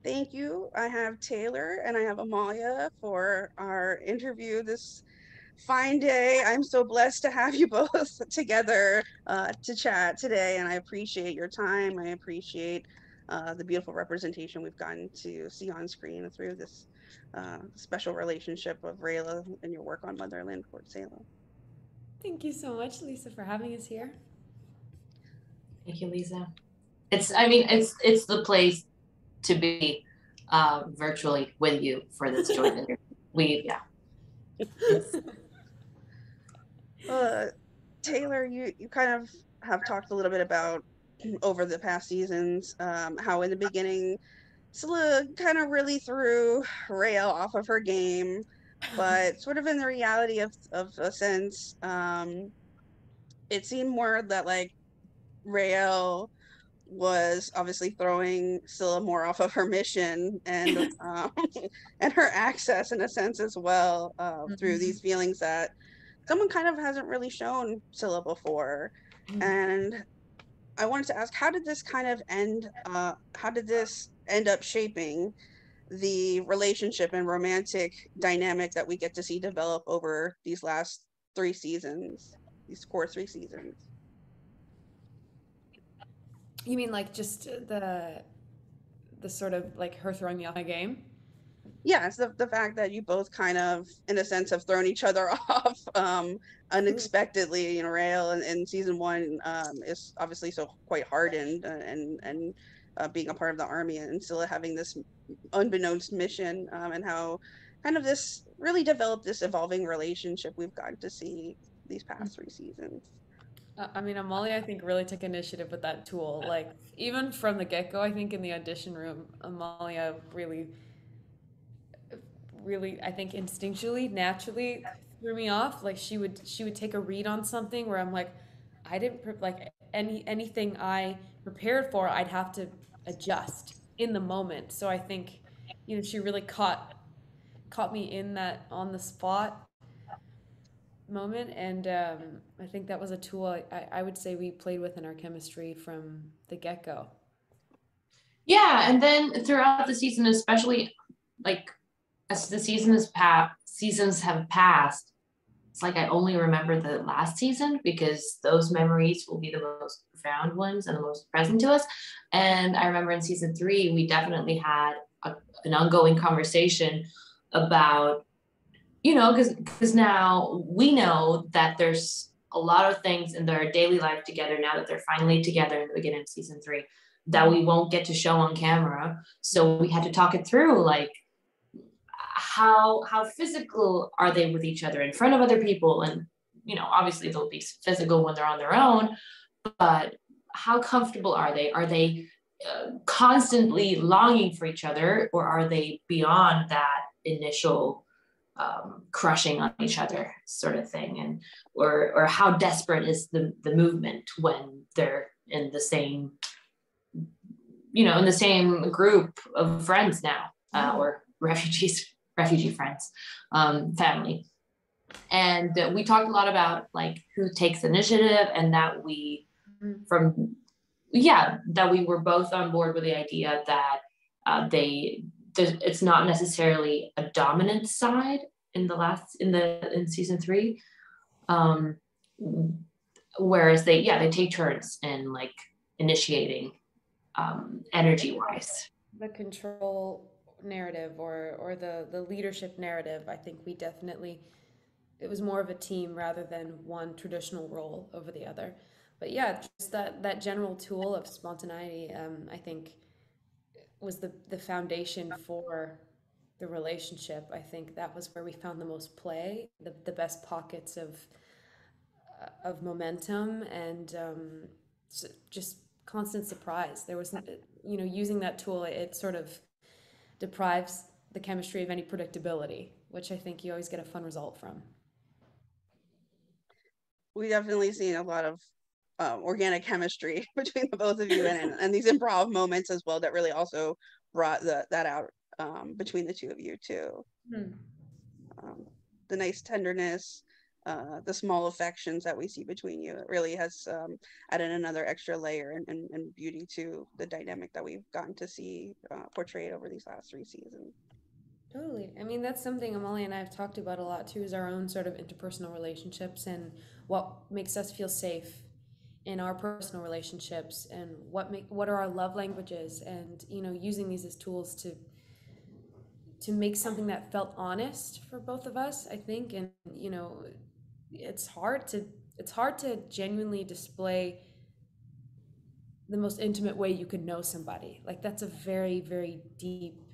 Thank you. I have Taylor and I have Amalia for our interview this fine day. I'm so blessed to have you both together to chat today, and I appreciate your time. I appreciate the beautiful representation we've gotten to see on screen through this special relationship of Rayla and your work on Motherland, Fort Salem. Thank you so much, Lisa, for having us here. Thank you, Lisa. It's the place to be virtually with you for this joint interview. It's Uh, Taylor, you kind of have talked a little bit about over the past seasons, how in the beginning Scylla kind of really threw Rael off of her game, but sort of in the reality of a sense, it seemed more that like Rael was obviously throwing Scylla more off of her mission and and her access in a sense as well, through these feelings that someone kind of hasn't really shown Scylla before. And I wanted to ask, how did this kind of end? How did this end up shaping the relationship and romantic dynamic that we get to see develop over these last 3 seasons, these core 3 seasons? You mean like just the sort of like her throwing me off my game? Yeah, it's the fact that you both kind of, in a sense, have thrown each other off unexpectedly. You know, Rael in season one is obviously so quite hardened and being a part of the army and still having this unbeknownst mission, and how kind of this really developed this evolving relationship we've gotten to see these past 3 seasons. I mean, Amalia, I think, really took initiative with that tool. Like, even from the get go, I think in the audition room, Amalia really, I think, instinctually, naturally threw me off. Like, she would take a read on something where I'm like, I didn't like anything I prepared for, I'd have to adjust in the moment. So I think, she really caught me in that on the spot moment, and I think that was a tool I would say we played with in our chemistry from the get-go. Yeah, and then throughout the season, especially like as the seasons have passed, it's like I only remember the last season because those memories will be the most profound ones and the most present to us. And I remember in season 3, we definitely had an ongoing conversation about, because now we know that there's a lot of things in their daily life together now that they're finally together in the beginning of season 3 that we won't get to show on camera. So we had to talk it through, like how physical are they with each other in front of other people, and obviously they'll be physical when they're on their own, but how comfortable are they? Are they constantly longing for each other, or are they beyond that initial crushing on each other sort of thing? And or how desperate is the movement when they're in the same group of friends now, or refugee friends, family. And we talked a lot about like who takes initiative, and that we were both on board with the idea that it's not necessarily a dominant side in season 3, whereas they take turns in like initiating, energy wise. The control narrative or the leadership narrative, I think it was more of a team rather than one traditional role over the other. But yeah, just that general tool of spontaneity, I think was the foundation for the relationship. I think that was where we found the most play, the best pockets of momentum, and just constant surprise. There was, using that tool, it sort of deprives the chemistry of any predictability, which I think you always get a fun result from. We definitely seen a lot of organic chemistry between the both of you, and these improv moments as well that really also brought that out, between the two of you too. The nice tenderness, the small affections that we see between you. It really has added another extra layer and beauty to the dynamic that we've gotten to see portrayed over these last 3 seasons. Totally. I mean, that's something Amalia and I have talked about a lot too, is our own sort of interpersonal relationships and what makes us feel safe in our personal relationships, and what are our love languages, and using these as tools to make something that felt honest for both of us, I think. And it's hard to genuinely display the most intimate way you could know somebody. Like, that's a very, very deep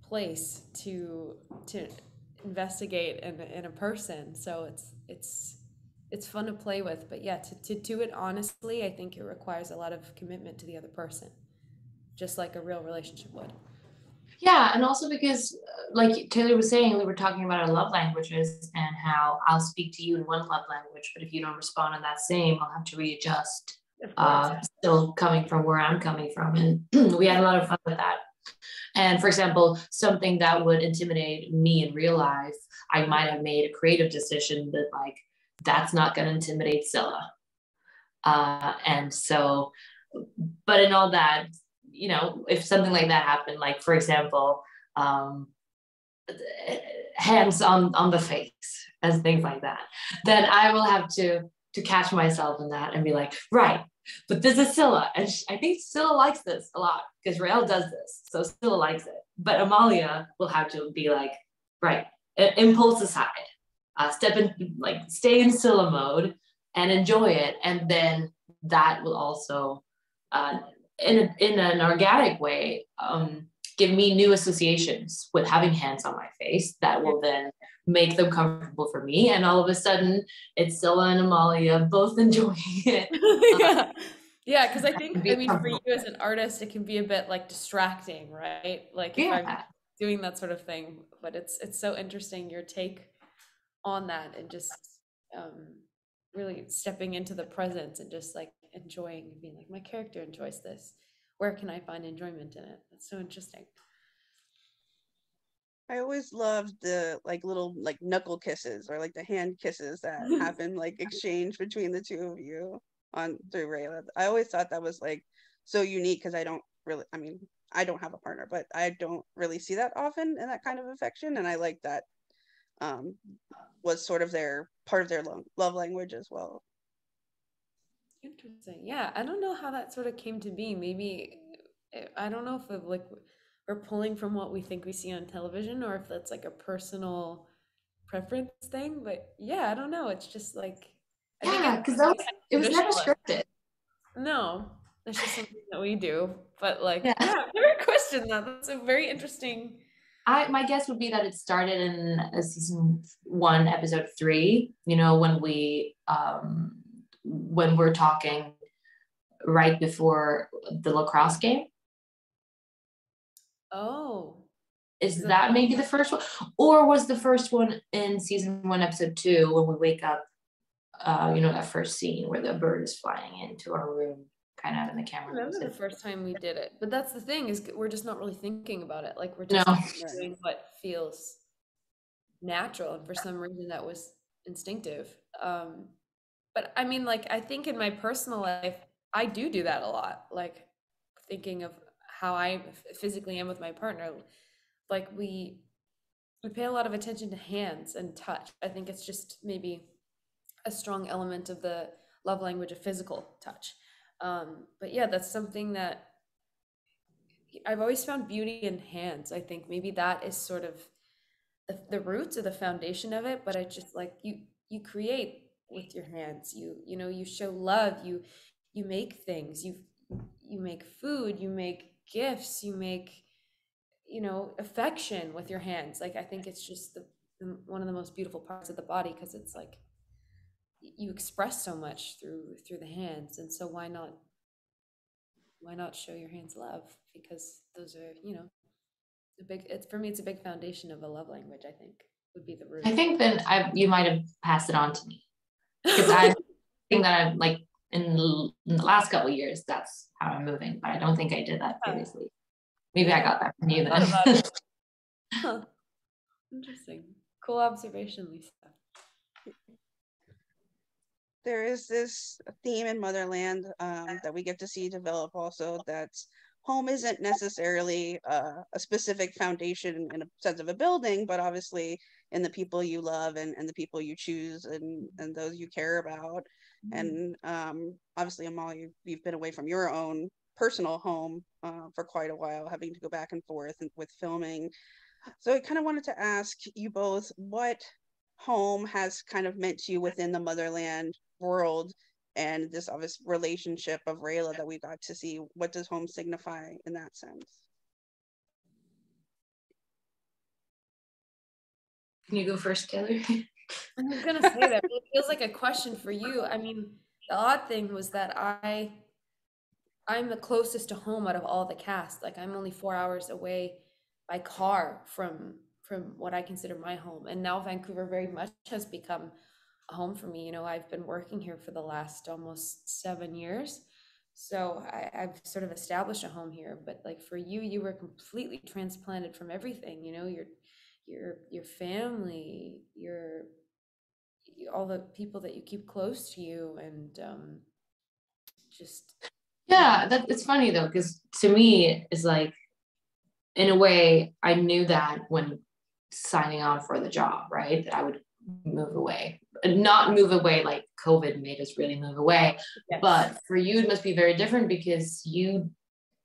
place to investigate in a person. So it's fun to play with, but yeah, to do it honestly, I think it requires a lot of commitment to the other person, just like a real relationship would. Yeah, and also because, like Taylor was saying, we were talking about our love languages and how I'll speak to you in one love language, but if you don't respond in that same, I'll have to readjust. Still coming from where I'm coming from, and we had a lot of fun with that. And for example, something that would intimidate me in real life, I might have made a creative decision that, like, that's not going to intimidate Scylla. And so, but in all that, if something like that happened, like for example, hands on the face and things like that, then I will have to catch myself in that and be like, right, but this is Scylla, and I think Scylla likes this a lot because Rael does this, so Scylla likes it. But Amalia will have to be like, right, impulse aside, step in, like stay in Scylla mode and enjoy it, and then that will also, in an organic way, give me new associations with having hands on my face that will then make them comfortable for me, and all of a sudden it's Scylla and Amalia both enjoying it. Yeah, because I think, I mean, for you as an artist, it can be a bit like distracting, right? Like if I'm doing that sort of thing, but it's so interesting, your take on that, and just really stepping into the present and just like enjoying, being like, my character enjoys this. Where can I find enjoyment in it? That's so interesting. I always loved the like little like knuckle kisses or like the hand kisses that happen, like exchange between the two of you on through Rayla. I always thought that was like so unique because I don't have a partner, but I don't really see that often in that kind of affection, and I like that was sort of their part of their love language as well. Interesting. Yeah, I don't know how that sort of came to be. Maybe I don't know if like we're pulling from what we think we see on television, or if that's like a personal preference thing. But yeah, I don't know. It's just like, yeah, because it was never scripted. No, it's just something that we do. But like, yeah, I've never questioned that. That's a very interesting. My guess would be that it started in season 1, episode 3. When we're talking right before the lacrosse game. Oh, is that maybe the first one, or was the first one in season 1, episode 2, when we wake up? That first scene where the bird is flying into our room, kind of, in the camera. I remember the first time we did it, but that's the thing, is we're just not really thinking about it. Like, we're just doing what feels natural, and for some reason that was instinctive. But I mean, like, I think in my personal life, I do that a lot. Like, thinking of how I physically am with my partner. Like, we pay a lot of attention to hands and touch. I think it's just maybe a strong element of the love language of physical touch. But yeah, that's something that I've always found beauty in hands. I think maybe that is sort of the roots or the foundation of it. But I just like, you create with your hands. You show love. You make things. You make food. You make gifts. You make affection with your hands. Like, I think it's just one of the most beautiful parts of the body, because it's like you express so much through the hands. And so why not show your hands love? Because those are for me it's a big foundation of a love language. I think would be the root. I think then you might have passed it on to me, because I think that I'm like in the last couple of years, that's how I'm moving, but I don't think I did that previously. Maybe I got that from you then. Huh. Interesting. Cool observation, Lisa. there is this theme in Motherland that we get to see develop also, that home isn't necessarily a specific foundation in a sense of a building, but obviously in the people you love and the people you choose and those you care about. And obviously, Amalia, you've been away from your own personal home for quite a while, having to go back and forth with filming. So I kind of wanted to ask you both what home has kind of meant to you within the Motherland world, and this obvious relationship of Rayla that we got to see. What does home signify in that sense? Can you go first, Taylor? I was gonna say that it feels like a question for you. I mean, the odd thing was that I'm the closest to home out of all the cast. Like I'm only 4 hours away by car from what I consider my home. And now Vancouver very much has become a home for me. You know, I've been working here for the last almost 7 years. So I've sort of established a home here. But like for you, you were completely transplanted from everything, you know, your family, your all the people that you keep close to you and just Yeah, that it's funny though, because to me, it's like, in a way, I knew that when signing on for the job, right? That I would move away. Not move away like COVID made us really move away. yes. But for you, it must be very different because you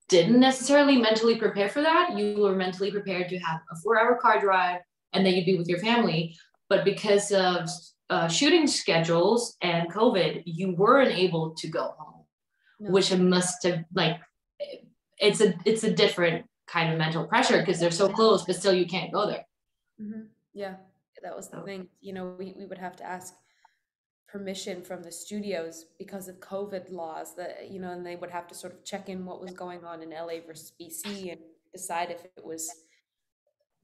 didn't necessarily mentally prepare for that. You were mentally prepared to have a 4-hour car drive and then you'd be with your family. But because of shooting schedules and COVID, you weren't able to go home, which it must have like, it's a different kind of mental pressure because they're so close, but still you can't go there. Yeah, that was the thing. You know, we would have to ask permission from the studios because of COVID laws that, you know, and they would have to sort of check in what was going on in LA versus BC and decide if it was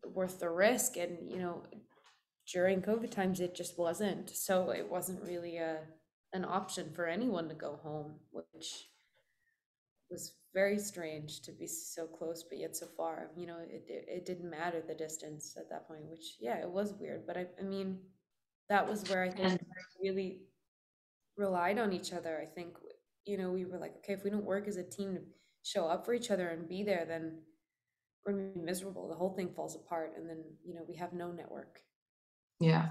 worth the risk. And, you know, during COVID times, it just wasn't. So it wasn't really an option for anyone to go home, which was very strange to be so close but yet so far. You know, it didn't matter the distance at that point, which yeah, it was weird. But I mean, that was where I think we really relied on each other. I think, you know, we were like, okay, if we don't work as a team to show up for each other and be there, then we're gonna be miserable. The whole thing falls apart, and then, you know, we have no network. Yeah.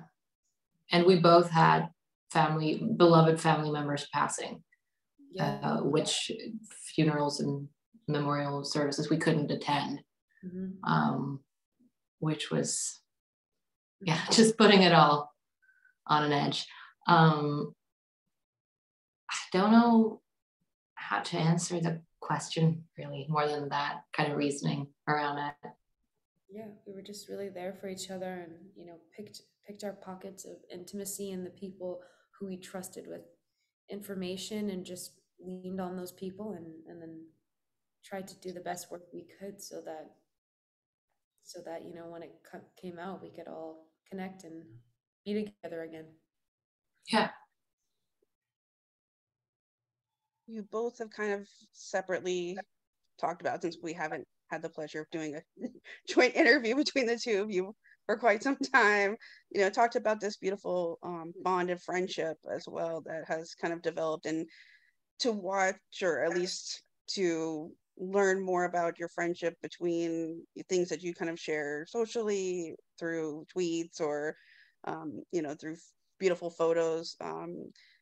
And we both had beloved family members passing, which funerals and memorial services we couldn't attend, which was, yeah, just putting it all on an edge. I don't know how to answer the question really more than that kind of reasoning around it. Yeah, we were just really there for each other and, you know, picked our pockets of intimacy and the people who we trusted with information and just leaned on those people and then tried to do the best work we could so that you know, when it came out, we could all connect and be together again. Yeah. You both have kind of separately talked about, since we haven't had the pleasure of doing a joint interview between the two of you for quite some time, you know, talked about this beautiful bond of friendship as well that has kind of developed. And to watch, or at least to learn more about your friendship between things that you kind of share socially through tweets or you know, through beautiful photos,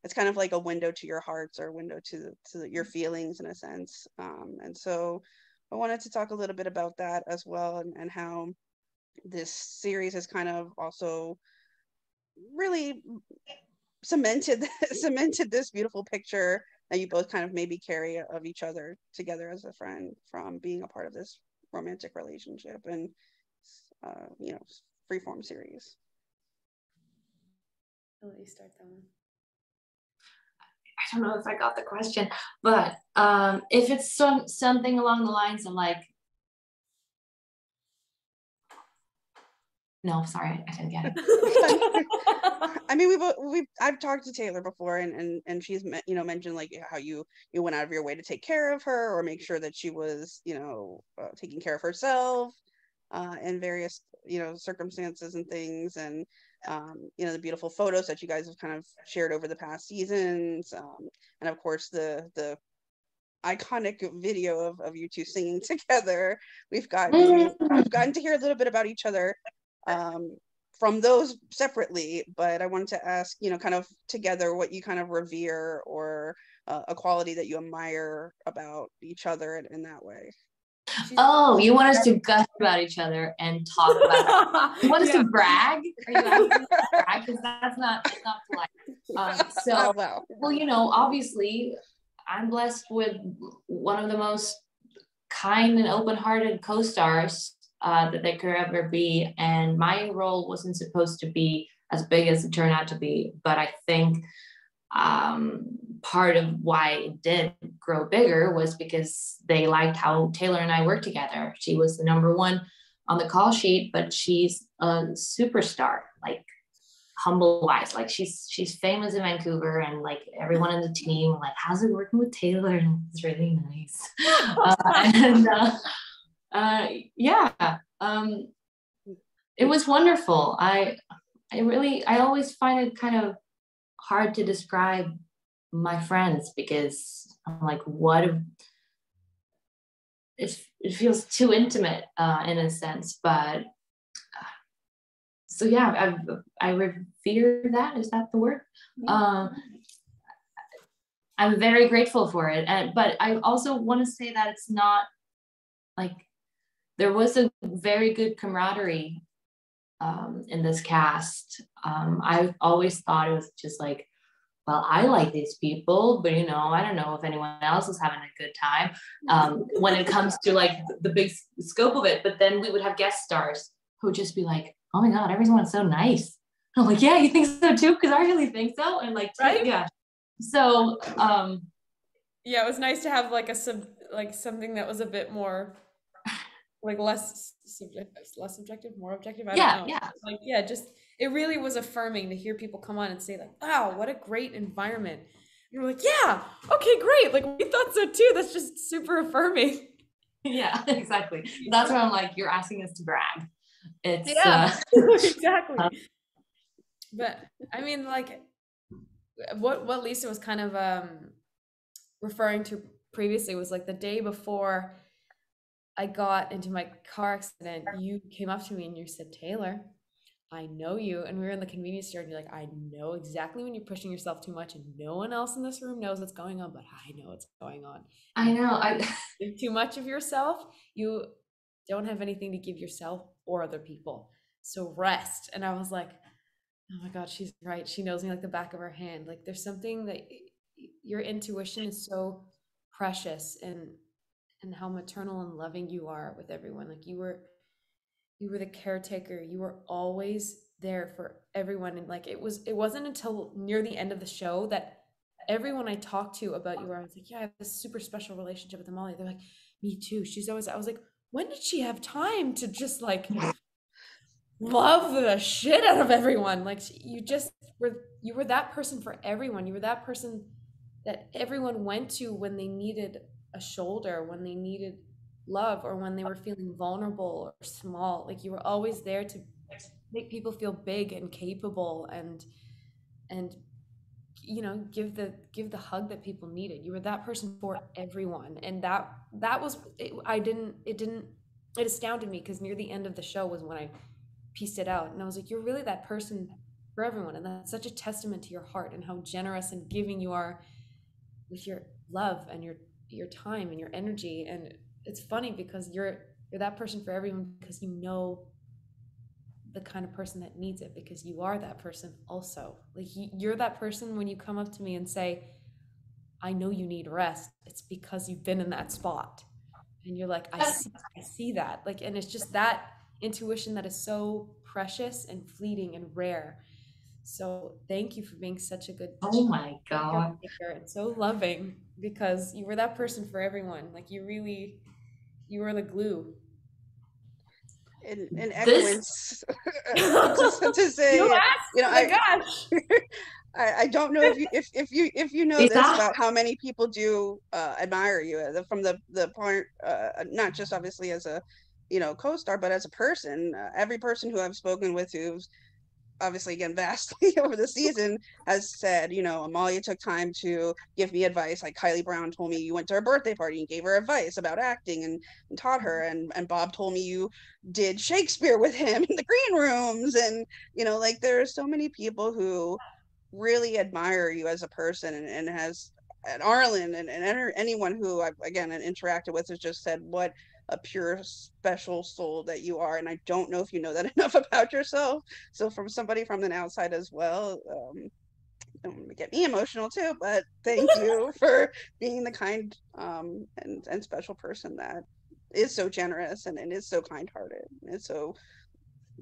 it's kind of like a window to your hearts or a window to your feelings in a sense. And so I wanted to talk a little bit about that as well, and how this series has kind of also really cemented cemented this beautiful picture that you both kind of maybe carry of each other together as a friend from being a part of this romantic relationship and you know, freeform series. I'll let you start that one. I don't know if I got the question, but if it's something along the lines of like, no, sorry, I didn't get it. I mean, I've talked to Taylor before, and she's you know, mentioned like how you went out of your way to take care of her or make sure that she was, you know, taking care of herself in various, you know, circumstances and things. And you know, the beautiful photos that you guys have kind of shared over the past seasons, and of course the iconic video of you two singing together. We've gotten to hear a little bit about each other from those separately, but I wanted to ask, you know, kind of together what you kind of revere or a quality that you admire about each other in that way. Oh, you want us to gush about each other and talk about it. You want us to brag? Are you asking us to brag? Because that's not polite. So, wow. well, you know, obviously, I'm blessed with one of the most kind and open-hearted co-stars that there could ever be. And my role wasn't supposed to be as big as it turned out to be, but I think part of why it did grow bigger was because they liked how Taylor and I worked together. She was the number one on the call sheet, but she's a superstar, like humble wise. Like she's famous in Vancouver, and like everyone in the team, like, how's it working with Taylor? And it's really nice. It was wonderful. I always find it kind of hard to describe my friends because I'm like, it feels too intimate in a sense, but so yeah, I revere that. Is that the word? I'm very grateful for it, but I also want to say that it's not like there was a very good camaraderie in this cast. I've always thought it was just like, well, I like these people, but you know, I don't know if anyone else is having a good time when it comes to like the big scope of it. But then we would have guest stars who would just be like, oh my God, everyone's so nice. I'm like, yeah, you think so too? Because I really think so. And like, right? Yeah. So yeah, it was nice to have like something that was a bit more like less subjective, more objective. I don't know. Yeah. Like, yeah, just it really was affirming to hear people come on and say like, wow, what a great environment. And we're like, yeah, okay, great. Like we thought so too. That's just super affirming. Yeah, exactly. That's why I'm like, you're asking us to brag. It's exactly. But I mean, like what Lisa was kind of referring to previously was like the day before I got into my car accident, you came up to me and you said, Taylor, I know you. And we were in the convenience store and you're like, I know exactly when you're pushing yourself too much and no one else in this room knows what's going on, but I know what's going on. I know. Give too much of yourself, you don't have anything to give yourself or other people. So rest. And I was like, oh my God, she's right. She knows me like the back of her hand. Like there's something that your intuition is so precious and how maternal and loving you are with everyone. Like you were the caretaker. You were always there for everyone. And like it wasn't until near the end of the show that everyone I talked to about you, I was like, yeah, I have this super special relationship with Amalia. They're like, me too. I was like, when did she have time to just like love the shit out of everyone? Like you were that person for everyone. You were that person that everyone went to when they needed a shoulder, when they needed love, or when they were feeling vulnerable or small. Like you were always there to make people feel big and capable and you know, give the hug that people needed. You were that person for everyone. And that was it. It astounded me because near the end of the show was when I pieced it out and I was like, you're really that person for everyone. And that's such a testament to your heart and how generous and giving you are with your love and your time and your energy. And it's funny because you're that person for everyone because you know the kind of person that needs it, because you are that person also. Like you're that person when you come up to me and say, I know you need rest, it's because you've been in that spot and you're like, I see that. Like, and it's just that intuition that is so precious and fleeting and rare. So thank you for being such a good oh my God and so loving, because you were that person for everyone. Like you were the glue. In excellence, to say, you know, gosh. I don't know if you know this about how many people do admire you from the point, not just obviously as a, you know, co-star, but as a person. Every person who I've spoken with who's obviously again vastly over the season, has said, you know, Amalia took time to give me advice. Like Kylie Brown told me you went to her birthday party and gave her advice about acting and taught her, and Bob told me you did Shakespeare with him in the green rooms. And you know, like there are so many people who really admire you as a person, and has, and Arlen and anyone who I've again interacted with has just said what a pure special soul that you are. And I don't know if you know that enough about yourself. So from somebody from the outside as well, don't get me emotional too, but thank you for being the kind and special person that is so generous and is so kind-hearted and is so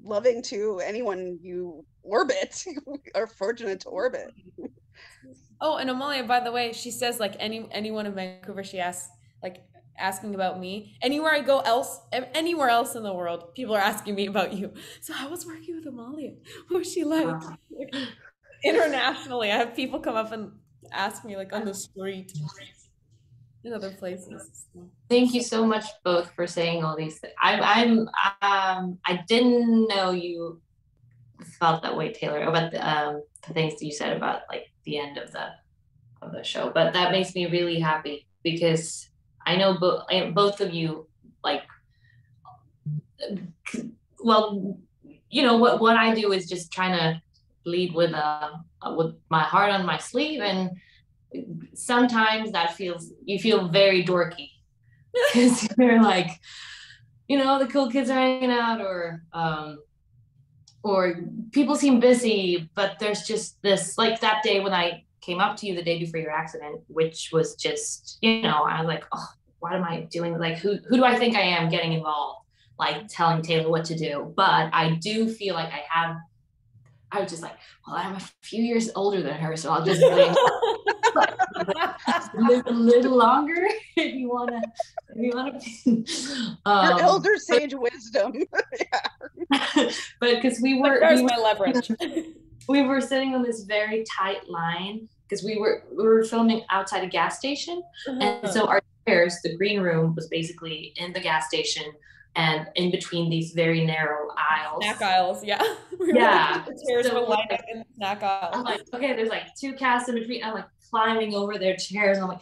loving to anyone you orbit are fortunate to orbit. Oh, and Amalia, by the way, she says like anyone in Vancouver, she asks like asking about me. Anywhere I go else, anywhere else in the world, people are asking me about you. So I was working with Amalia. What was she like? Internationally, I have people come up and ask me like on the street in other places. Thank you so much both for saying all these things. I didn't know you felt that way, Taylor, about the things that you said about like the end of the show. But that makes me really happy because I know both of you like. Well, you know what I do is just trying to lead with my heart on my sleeve, and sometimes you feel very dorky because you're like, you know, the cool kids are hanging out, or people seem busy, but there's just this, like that day when I came up to you the day before your accident, which was just, you know, I was like, oh, what am I doing? Like, who do I think I am getting involved? Like telling Taylor what to do. But I do feel like I was just like, well, I'm a few years older than her, so I'll just live a little longer if you wanna. Your elder sage wisdom. Yeah. But because there's my leverage. We were sitting on this very tight line because we were filming outside a gas station, and so our chairs, the green room was basically in the gas station. And in between these very narrow aisles. Snack aisles, yeah. Yeah. The chairs were lined up in the snack aisle. I'm like, okay, there's like two casts in between. I'm like climbing over their chairs. I'm like,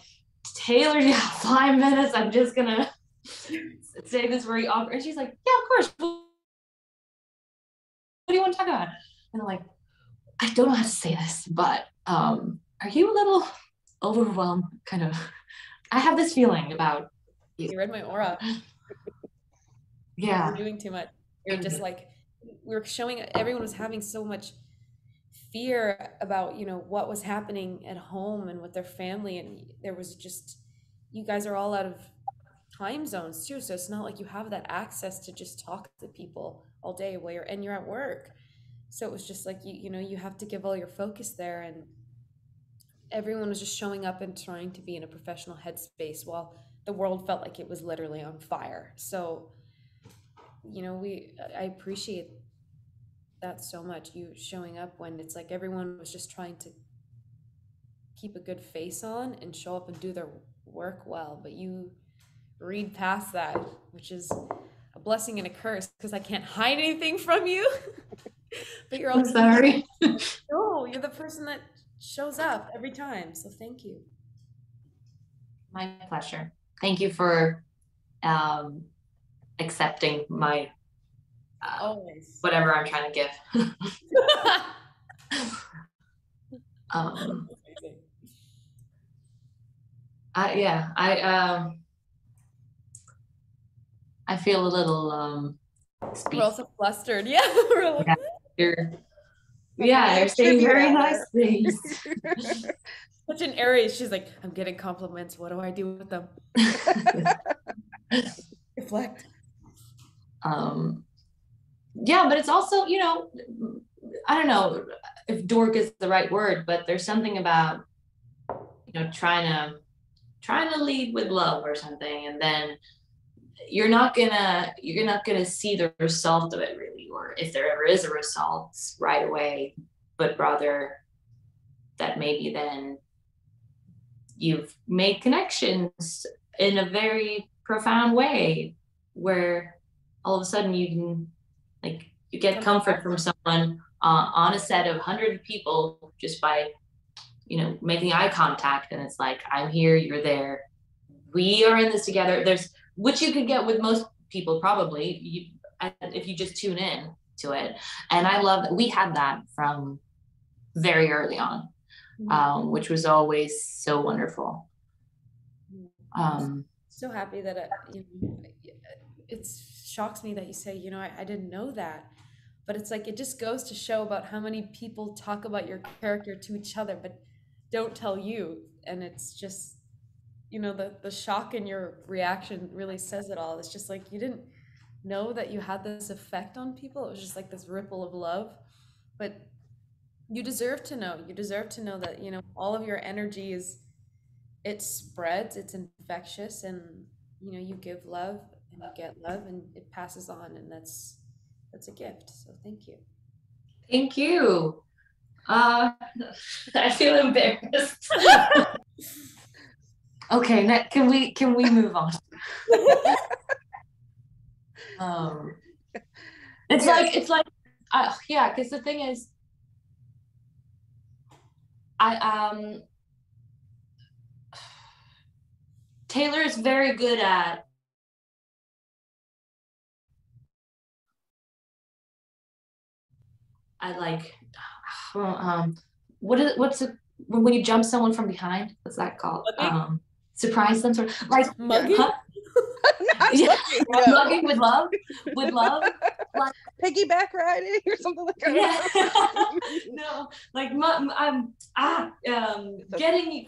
Taylor, you have 5 minutes. I'm just gonna say this very awkward. And she's like, yeah, of course. What do you want to talk about? And I'm like, I don't know how to say this, but are you a little overwhelmed? Kind of. I have this feeling about you. You read my aura. Yeah. We're doing too much. You're just like, we were showing, everyone was having so much fear about, you know, what was happening at home and with their family. And there was just, you guys are all out of time zones too. So it's not like you have that access to just talk to people all day while you're at work. So it was just like, you know, you have to give all your focus there. And everyone was just showing up and trying to be in a professional headspace while the world felt like it was literally on fire. So, you know, I appreciate that so much, you showing up when it's like everyone was just trying to keep a good face on and show up and do their work well, but you read past that, which is a blessing and a curse because I can't hide anything from you. But you're also sorry. No, you're the person that shows up every time, so thank you. My pleasure. Thank you for accepting my always whatever I'm trying to give. I feel a little we're also flustered. Yeah, we're like, you're saying very nice things. Such an Aries. She's like, I'm getting compliments. What do I do with them? Reflect. Yeah, but it's also, you know, I don't know if dork is the right word, but there's something about, you know, trying to lead with love or something, and then you're not gonna see the result of it really, or if there ever is a result right away, but rather that maybe then you've made connections in a very profound way where all of a sudden you can, like, you get comfort from someone on a set of 100 people just by, making eye contact. And it's like, I'm here, you're there. We are in this together. Which you could get with most people probably, if you just tune in to it. And I love that we had that from very early on, which was always so wonderful. So happy that it shocks me that you say, I didn't know that, but it's like, it just goes to show about how many people talk about your character to each other but don't tell you. And it's just, the shock in your reaction really says it all. It's just like, you didn't know that you had this effect on people. It was just like this ripple of love. But you deserve to know. You deserve to know that, all of your energy it spreads, it's infectious, and, you give love and you get love and it passes on, and that's a gift. So thank you. Thank you. I feel embarrassed. Okay, can we move on? It's like yeah, because the thing is, Taylor is very good at what's when you jump someone from behind, what's that called? Surprise them, sort of like mugging. Mugging with love, like piggyback riding or something like that. Yeah. No, like getting you,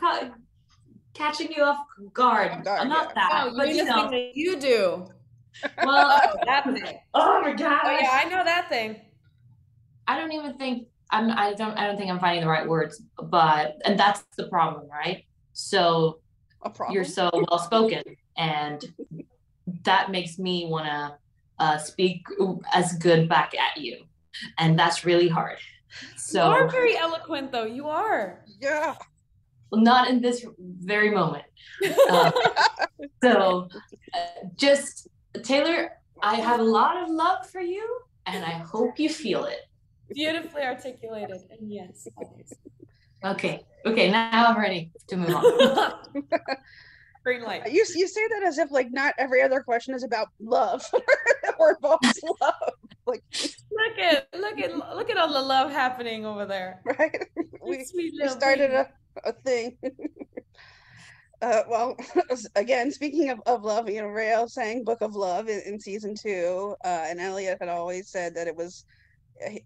catching you off guard. I'm not that. Oh, you mean the thing that you do? Well, that thing. Oh my god. Oh yeah, I know that thing. I don't even think I don't think I'm finding the right words, and that's the problem, right? So you're so well spoken, and that makes me want to speak as good back at you, and that's really hard. So you are very eloquent, though. You are. Yeah. Not in this very moment. So just Taylor, I have a lot of love for you, and I hope you feel it. Beautifully articulated, and yes, always. Okay, now I'm ready to move on. Green light. You say that as if like not every other question is about love or involves love. Like look at all the love happening over there. Right? We started a thing. Well, again, speaking of love, Rael sang "Book of Love" in season 2, and Elliot had always said that it was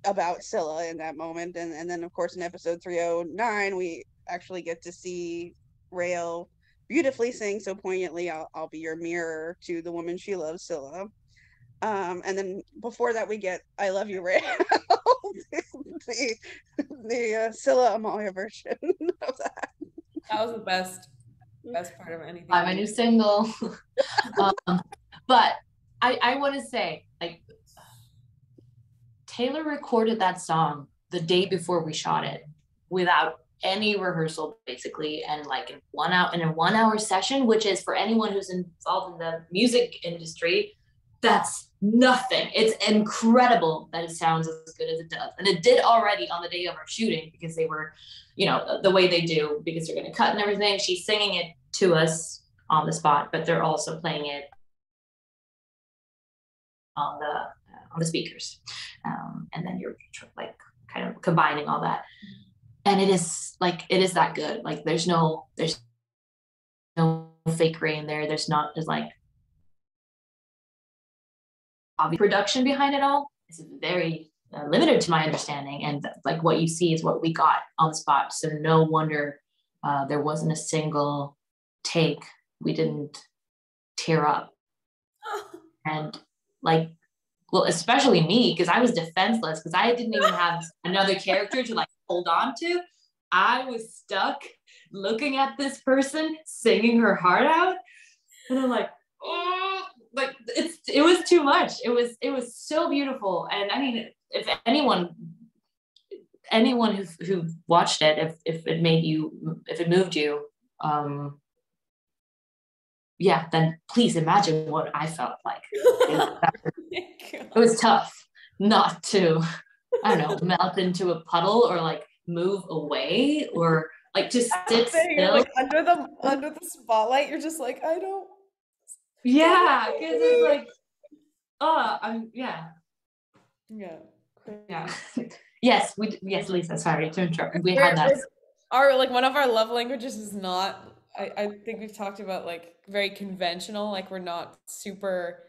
about Scylla in that moment, and then of course in episode 309 we actually get to see Rael beautifully sing so poignantly, I'll be your mirror to the woman she loves, Scylla. And then before that we get I love you, Rael. the Scylla Amalia version of that. That was the best part of anything. My new single. But I want to say, like, Taylor recorded that song the day before we shot it without any rehearsal, basically, and like in a 1 hour session, which is, for anyone who's involved in the music industry, that's nothing. It's incredible that it sounds as good as it does. And it did already on the day of our shooting, because they were, the way they do, because they're going to cut and everything. She's singing it to us on the spot, but they're also playing it on the speakers. And then you're like kind of combining all that. And it is that good. Like there's no fakery in there. There's like production behind it all. It's very limited to my understanding, and like what you see is what we got on the spot. So no wonder there wasn't a single take we didn't tear up. And like, well, especially me, because I was defenseless, because I didn't even have another character to like hold on to. I was stuck looking at this person singing her heart out, and I'm like, oh, like it was too much. It was so beautiful. And I mean, if anyone who watched it, if it moved you, yeah, then please imagine what I felt like. It was tough not to I don't know, melt into a puddle or like move away or like just sit You're still. like under the spotlight. You're just like, I don't. Yeah, because it's like, yeah. Yeah. Yeah. Yes, Lisa, sorry to interrupt. We had We're, that. we're our like one of our love languages is not. I think we've talked about like very conventional. Like we're not super.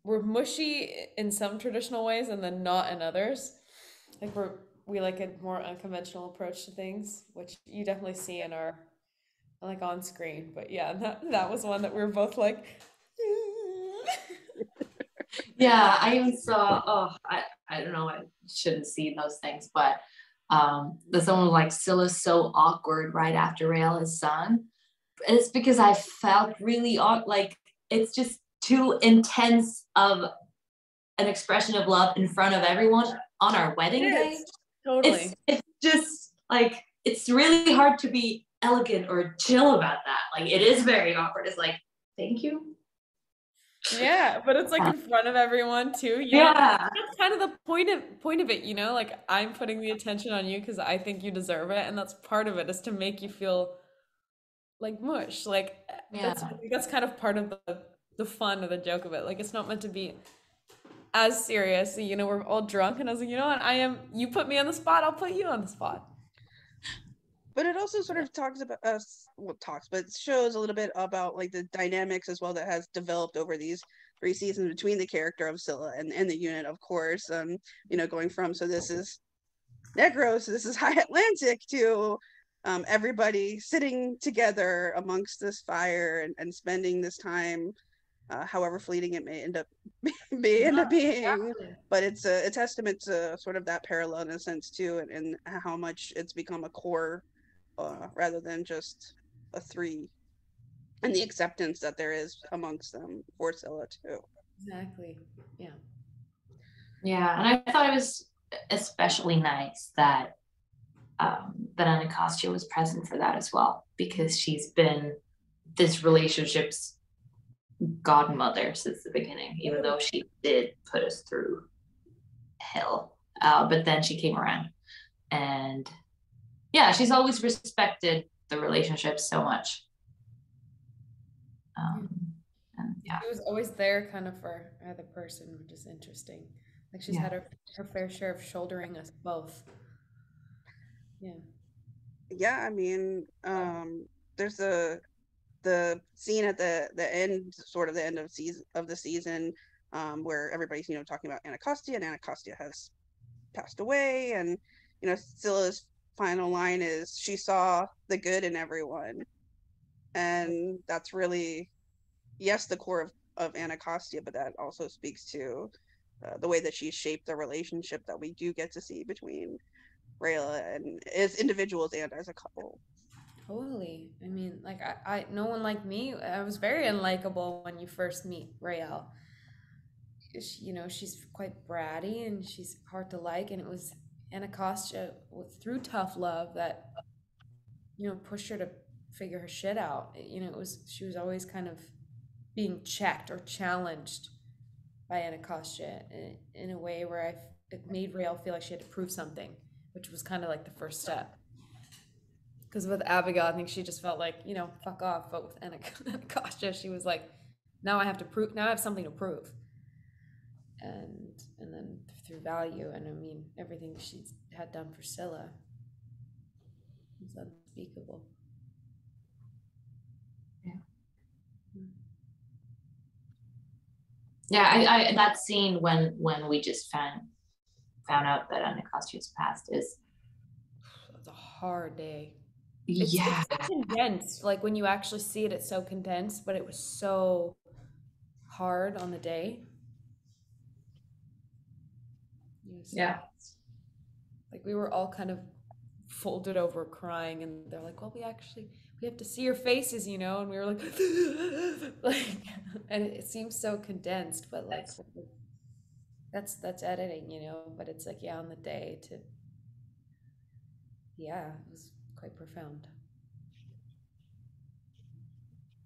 We're mushy in some traditional ways and then not in others. Like we like a more unconventional approach to things, which you definitely see in our like on screen. But yeah, that was one that we were both like. Yeah, I even saw, I don't know, I shouldn't see those things, but the someone like Scylla's so awkward right after Rael is sung. It's because I felt really like it's just too intense of an expression of love in front of everyone on our wedding day. Totally. It's just like it's really hard to be elegant or chill about that. Like it is very awkward. It's like, thank you. Yeah, but it's like in front of everyone too, you know? Yeah. That's kind of the point of it, you know? Like I'm putting the attention on you because I think you deserve it, and that's part of it is to make you feel like mush. Like Yeah. that's kind of part of the fun or the joke of it. Like it's not meant to be as serious. You know, we're all drunk, and I was like, you know what? You put me on the spot, I'll put you on the spot. But it also sort of talks about us, well, talks, but shows a little bit about like the dynamics as well that has developed over these 3 seasons between the character of Scylla and the unit, of course. You know, going from, so this is Negros, this is High Atlantic, to everybody sitting together amongst this fire and spending this time, however fleeting it may end up being. But it's a testament to sort of that parallel in a sense too, and how much it's become a core, rather than just a three, and the acceptance that there is amongst them for Scylla too. Exactly. Yeah. Yeah, and I thought it was especially nice that that Anacostia was present for that as well, because she's been this relationship's godmother since the beginning, even though she did put us through hell. But then she came around, and yeah, she's always respected the relationship so much. And yeah, She was always there kind of for either person, which is interesting. Like she's had her fair share of shouldering us both. Yeah. Yeah, I mean, there's the scene at the end, sort of the end of the season, where everybody's, you know, talking about Anacostia, and Anacostia has passed away, and you know, Scylla's final line is, she saw the good in everyone. And that's really, yes, the core of Anacostia, but that also speaks to the way that she shaped the relationship that we do get to see between Rayla and as individuals and as a couple. Totally. I mean, like no one like me. I was very unlikable when you first meet Rael. You know, she's quite bratty and she's hard to like, and it was Anacostia through tough love that, you know, pushed her to figure her shit out. You know, she was always kind of being checked or challenged by Anacostia in a way where it made Rael feel like she had to prove something, which was kind of like the first step. Because with Abigail, I think she just felt like, you know, fuck off. But with Anacostia, she was like, now I have to prove. Now I have something to prove. And then through value, and I mean everything she's had done for Scylla is unspeakable. Yeah. Yeah, I that scene when we just found out that Anacostia's passed is, It's a hard day. yeah, It's so condensed. Like when you actually see it, it's so condensed, but it was so hard on the day. yeah, like we were all kind of folded over crying, and they're like, well, we have to see your faces, you know, and we were like like, and it seems so condensed, but like that's editing, you know, but it's like, yeah, on the day to, yeah, it was quite profound.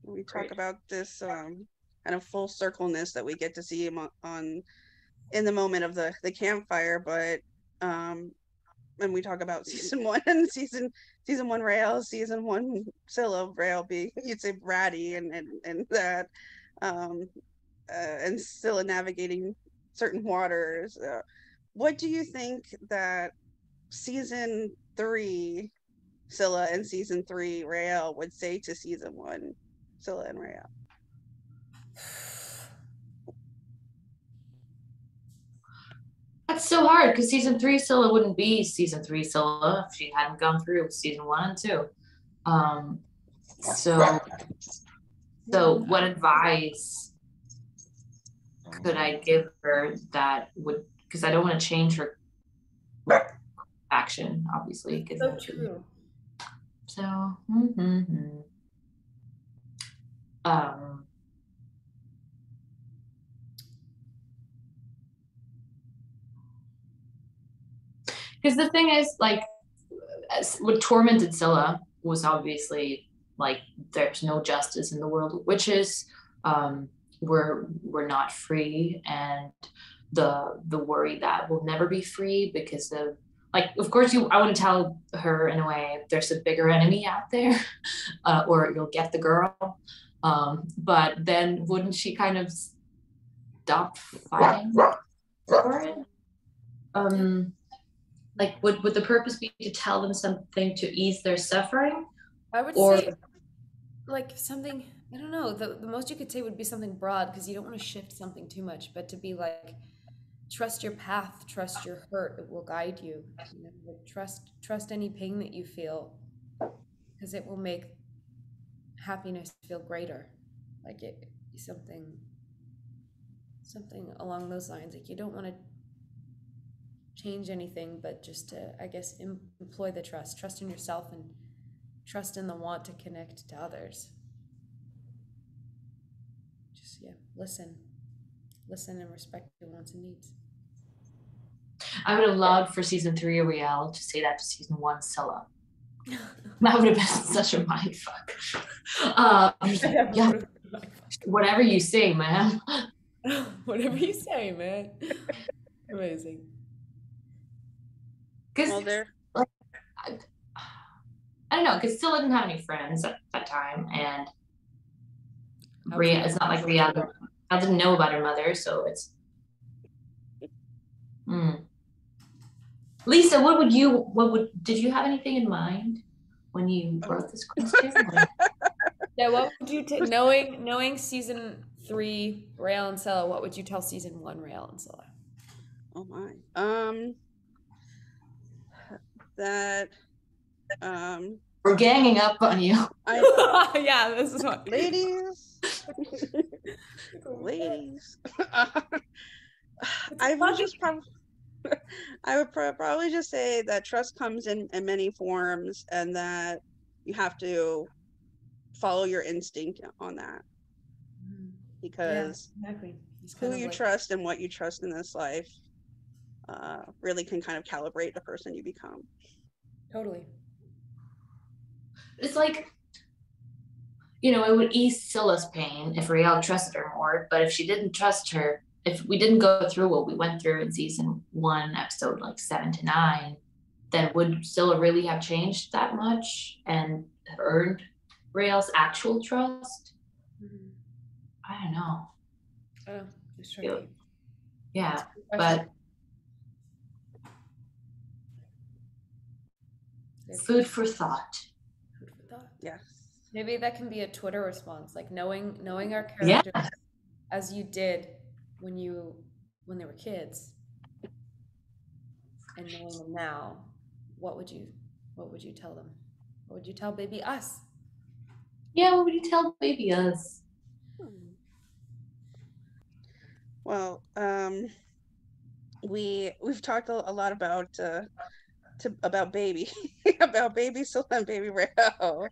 We talk about this kind of full circleness that we get to see on in the moment of the campfire, but and we talk about season one and season one Rail, season one Scylla, Rail be you'd say bratty and that um and Scylla navigating certain waters. What do you think that season three Scylla and season three Rael would say to season one Scylla and Rael? That's so hard because season 3 Scylla wouldn't be season 3 Scylla if she hadn't gone through with season 1 and 2. So what advice could I give her that would, because I don't want to change her action, obviously. So true. So, because the thing is, like, what tormented Scylla was obviously like there's no justice in the world of witches. We're not free, and the worry that we'll never be free because of, like, of course I wouldn't tell her in a way there's a bigger enemy out there, or you'll get the girl. But then wouldn't she kind of stop fighting for it? Like, would the purpose be to tell them something to ease their suffering? I would say, like, something, I don't know, the most you could say would be something broad, because you don't want to shift something too much, but to be like, trust your path, trust your hurt, it will guide you. You know, like, trust any pain that you feel, because it will make happiness feel greater. Like, it something along those lines. Like, you don't want to change anything, but just to, I guess, employ the trust in yourself, and trust in the want to connect to others. Just, yeah, listen and respect your wants and needs. I would have loved for season 3 of Riel to say that to season 1 Scylla. That would have been such a mind fuck. Like, yeah, whatever you say, man. Whatever you say, man. Amazing. Because, like, I don't know, because Scylla didn't have any friends at that time, and Riel, it's not like Riel didn't know about her mother, so it's. Lisa, did you have anything in mind when you wrote this question? Yeah, what would you knowing season 3 Rael and Scylla, what would you tell season 1 Rael and Scylla? Oh my. That we're ganging up on you. Yeah, this is what ladies. I would probably just say that trust comes in many forms, and that you have to follow your instinct on that, because exactly. who you trust and what you trust in this life really can kind of calibrate the person you become. Totally. It's like, you know, it would ease Scylla's pain if Riel trusted her more, but if she didn't trust her, if we didn't go through what we went through in season 1, episode like 7 to 9, then would Scylla really have changed that much and have earned Riel's actual trust? I don't know. Oh, it's tricky. Yeah, but food for thought. Yes. Maybe that can be a Twitter response, like knowing our characters as you did when they were kids, and knowing them now. What would you tell them? What would you tell baby us? Yeah, what would you tell baby us? Well, we've talked a lot about baby about baby Scylla and baby Rael,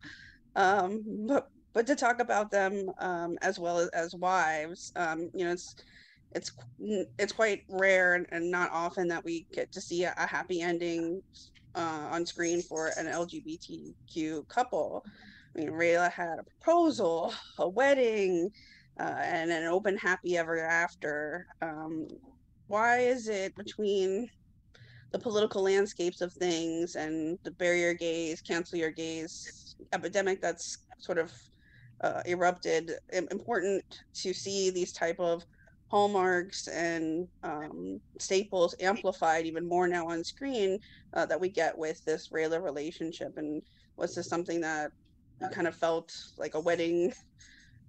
but to talk about them as well as wives, you know, it's quite rare and not often that we get to see a happy ending on screen for an LGBTQ couple. I mean, Rayla had a proposal, a wedding, and an open happy ever after. why is it between the political landscapes of things and the bury your gays, cancel your gays epidemic that's sort of erupted, important to see these type of hallmarks and staples amplified even more now on screen, that we get with this Rayla relationship? And was this something that you kind of felt like a wedding,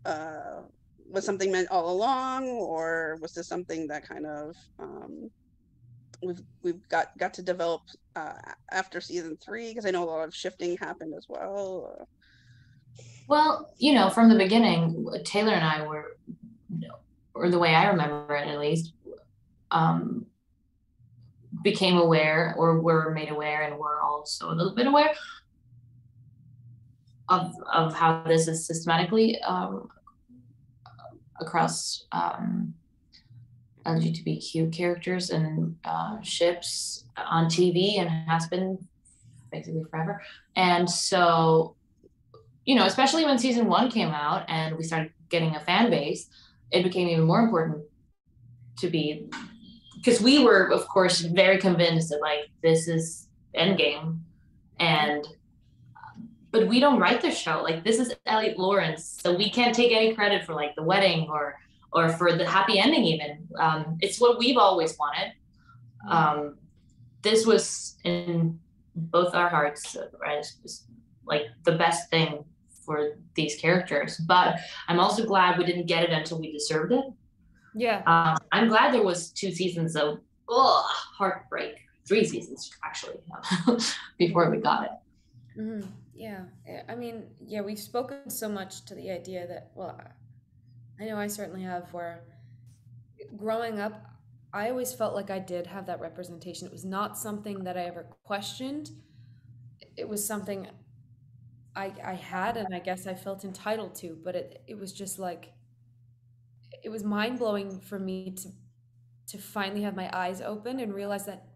uh, was something meant all along, or was this something that kind of we've got to develop after season 3? Because I know a lot of shifting happened as well. Well, you know, from the beginning, Taylor and I were, or the way I remember it at least, um, became aware or were made aware and were also a little bit aware of how this is systematically across LGBTQ characters and ships on TV, and has been basically forever. And so, you know, especially when season 1 came out and we started getting a fan base, it became even more important to be, because we were, of course, very convinced that like this is Endgame, and but we don't write the show. Like, this is Elliot Lawrence, so we can't take any credit for like the wedding or for the happy ending even. It's what we've always wanted. This was in both our hearts, right? It's like the best thing for these characters. But I'm also glad we didn't get it until we deserved it. Yeah. I'm glad there was 2 seasons of heartbreak, 3 seasons actually, before we got it. Mm-hmm. Yeah. I mean, yeah, we've spoken so much to the idea that, well, I know I certainly have, where growing up, I always felt like I did have that representation. It was not something that I ever questioned. It was something I had, and I guess I felt entitled to, but it was just like, it was mind blowing for me to finally have my eyes open and realize that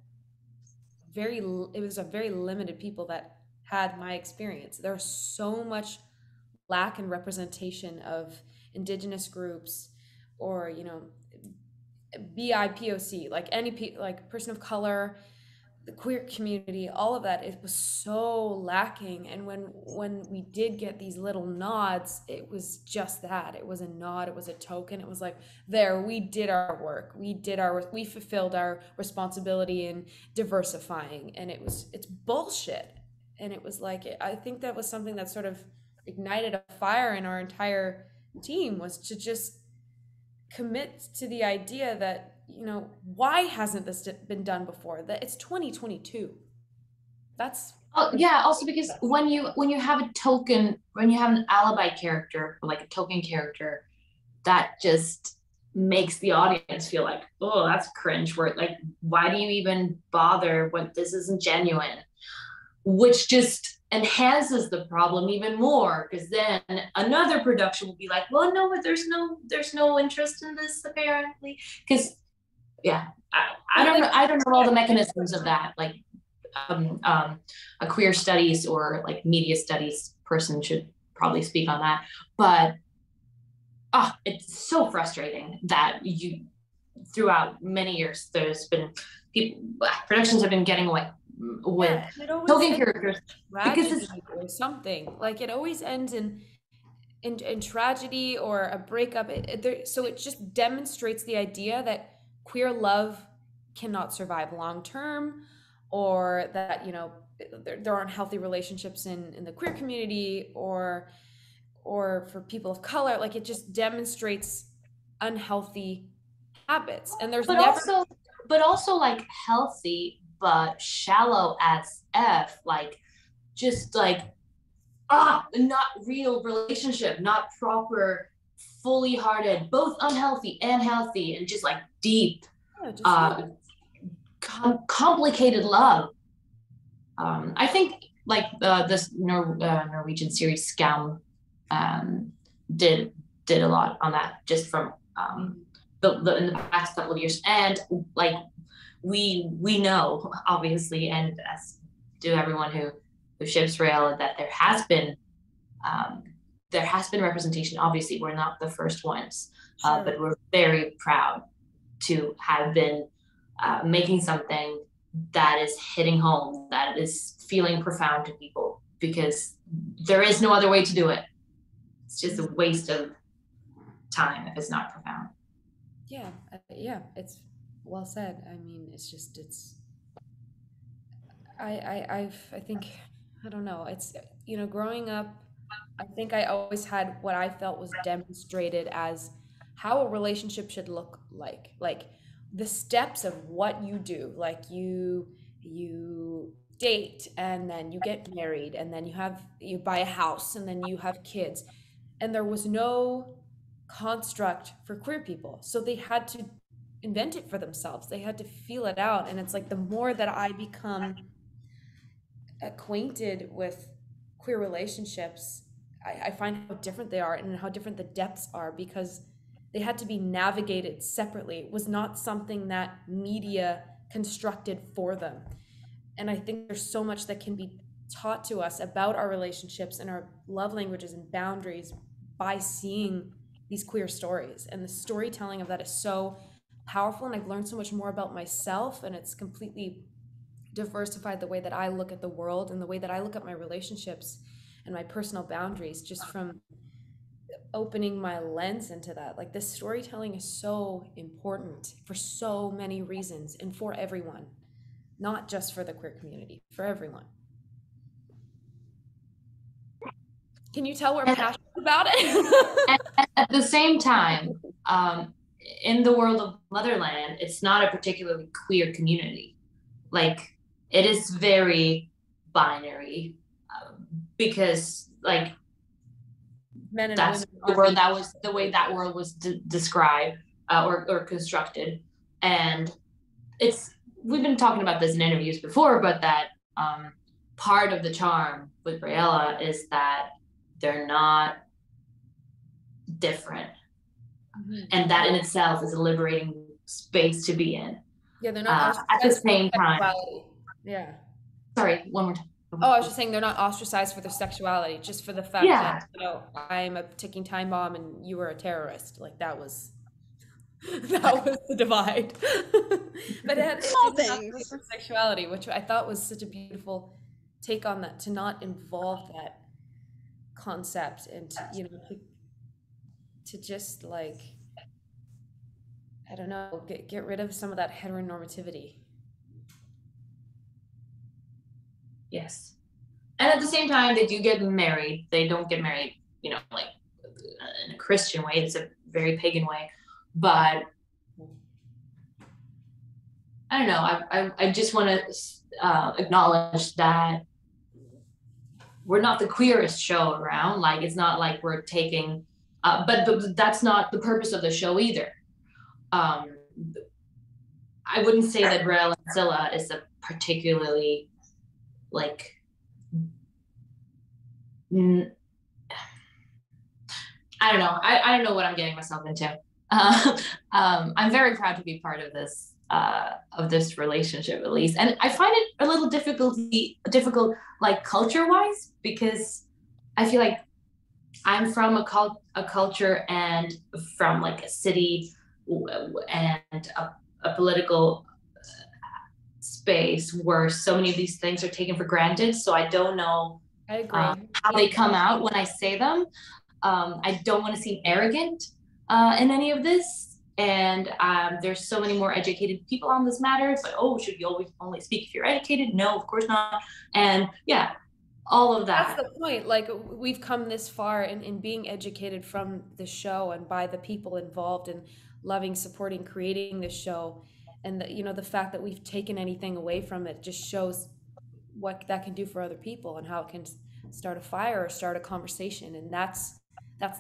it was a very limited people that had my experience. There's so much lack in representation of indigenous groups, or BIPOC, like like person of color, the queer community, all of that. It was so lacking. And when we did get these little nods, it was just that. It was a nod, it was a token. It was like, there, we did our work, we fulfilled our responsibility in diversifying. And it's bullshit. And it was like, I think that was something that sort of ignited a fire in our entire team, was to just commit to the idea that, why hasn't this been done before? That it's 2022. That's yeah. Also, because when you have a token, when you have an alibi character, like a token character, that just makes the audience feel like, oh, that's cringe. Where like, why do you even bother when this isn't genuine? Which just enhances the problem even more, because then another production will be like, well, no, but there's no interest in this apparently. Because yeah, I don't know all the mechanisms of that. Like a queer studies or like media studies person should probably speak on that. But it's so frustrating that throughout many years there's been productions have been getting away with token characters because it's or something. Like, it always ends in tragedy or a breakup. So it just demonstrates the idea that queer love cannot survive long term, or that there aren't healthy relationships in the queer community, or for people of color. Like, it just demonstrates unhealthy habits. And there's but also like healthy but shallow as F, like just like not real relationship, not proper, fully hearted, both unhealthy and healthy, and just like deep, complicated love. I think like this Norwegian series Scam did a lot on that, just from in the past couple of years. And like we know, obviously, and as do everyone who ships Rail, that there has been representation. Obviously, we're not the first ones, but we're very proud to have been making something that is hitting home, that is feeling profound to people, because there is no other way to do it. It's just a waste of time if it's not profound. Yeah, yeah, it's well said. I mean, it's just it's I think I don't know. It's growing up, I think I always had what I felt was demonstrated as how a relationship should look like. Like the steps of what you do. Like you date and then you get married and then you buy a house and then you have kids. And there was no construct for queer people. So they had to invent it for themselves. They had to feel it out. And it's like the more that I become acquainted with queer relationships, I find how different they are and how different the depths are because they had to be navigated separately. It was not something that media constructed for them. And I think there's so much that can be taught to us about our relationships and our love languages and boundaries by seeing these queer stories. And the storytelling of that is so powerful. And I've learned so much more about myself, and it's completely diversified the way that I look at the world and the way that I look at my relationships and my personal boundaries just from opening my lens into that. Like this storytelling is so important for so many reasons and for everyone, not just for the queer community, for everyone. Can you tell we're passionate about it? At the same time, in the world of Motherland, it's not a particularly queer community. Like, it is very binary because, like, Men and that's women. the world that was the way that world was described or constructed, and we've been talking about this in interviews before, but that part of the charm with Briella is that they're not different. Mm-hmm. And that in itself is a liberating space to be in. Yeah, they're not at the same time. Yeah. Sorry, one more time. Oh, I was just saying they're not ostracized for their sexuality, just for the fact that I'm a ticking time bomb and you were a terrorist. Like that was the divide. But it small things for sexuality, which I thought was such a beautiful take on that, to not involve that concept and to just like, I don't know, get rid of some of that heteronormativity. Yes. And at the same time, they do get married. They don't get married, like in a Christian way. It's a very pagan way. But I don't know. I just want to acknowledge that we're not the queerest show around. Like, it's not like we're taking, but that's not the purpose of the show either. I wouldn't say that Rel and Scylla is a particularly, like, I don't know. I don't know what I'm getting myself into. I'm very proud to be part of this relationship, at least, and I find it a little difficult, like culture-wise, because I feel like I'm from a culture and from like a city and a political space where so many of these things are taken for granted. So I don't know how they come out when I say them. I don't want to seem arrogant in any of this. And there's so many more educated people on this matter. It's like, oh, should you always only speak if you're educated? No, of course not. And yeah, all of that. That's the point. Like, we've come this far in being educated from the show and by the people involved in loving, supporting, creating the show. And the fact that we've taken anything away from it just shows what that can do for other people and how it can start a fire or start a conversation. And that's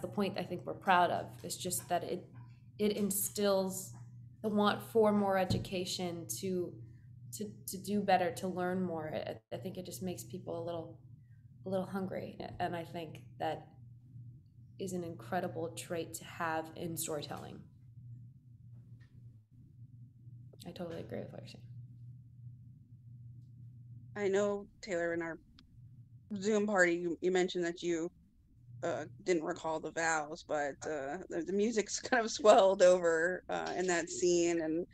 the point I think we're proud of. It's just that it instills the want for more education to do better, to learn more. I think it just makes people a little hungry, and I think that is an incredible trait to have in storytelling. I totally agree with what you're saying. I know, Taylor, in our Zoom party, you mentioned that you didn't recall the vows, but the music's kind of swelled over in that scene, and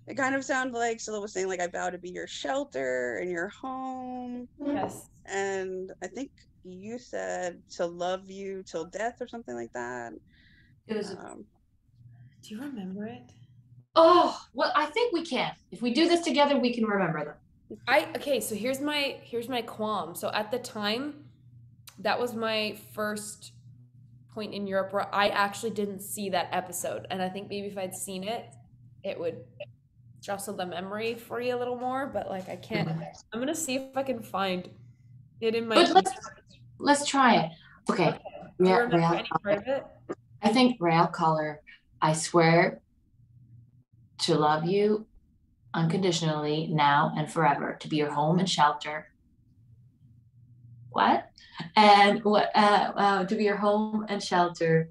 it kind of sounded like Scylla was saying, like, I vow to be your shelter and your home. Yes. And I think you said to love you till death or something like that. It was. Do you remember it? Oh, well, I think we can. If we do this together, we can remember them. Okay, so here's my qualm. So at the time, that was my first point in Europe where I actually didn't see that episode. And I think maybe if I'd seen it, it would jostle the memory for you a little more. But like I can't. I'm gonna see if I can find it in my. But let's try it. Okay. Do you remember any part of it? I think rail color. I swear to love you unconditionally now and forever, to be your home and shelter. What? And what? To be your home and shelter.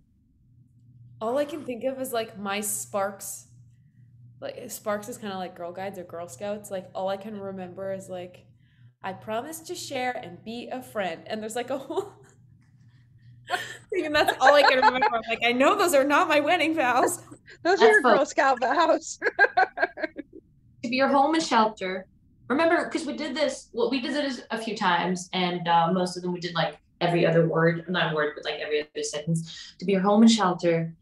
All I can think of is like my Sparks. Like Sparks is kind of like Girl Guides or Girl Scouts. Like all I can remember is like, I promise to share and be a friend. And there's like a whole thing, and that's all I can remember. I'm like, I know those are not my wedding vows. Those are your Girl Scout vows. To be your home and shelter. Remember, because we did this. Well, we did this a few times, and most of them we did like every other word, not word, but like every other sentence. To be your home and shelter.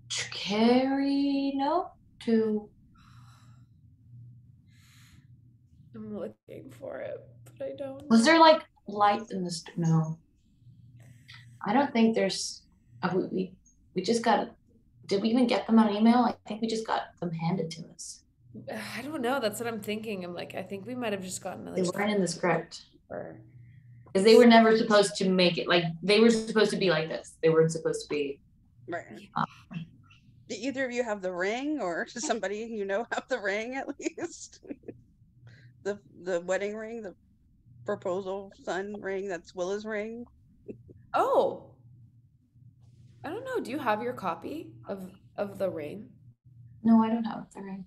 To carry, no, to. I'm looking for it, but I don't. Was there like light in the no? I don't think there's. We just got. Did we even get them on email? I think we just got them handed to us. I don't know. That's what I'm thinking. I'm like, I think we might have just gotten. They weren't in the script. Because they were never supposed to make it like they were supposed to be like this. They weren't supposed to be. Right. Do either of you have the ring, or does somebody you know have the ring at least? the wedding ring, the proposal son ring. That's Willa's ring. Oh, I don't know. Do you have your copy of the ring? No, I don't have the ring.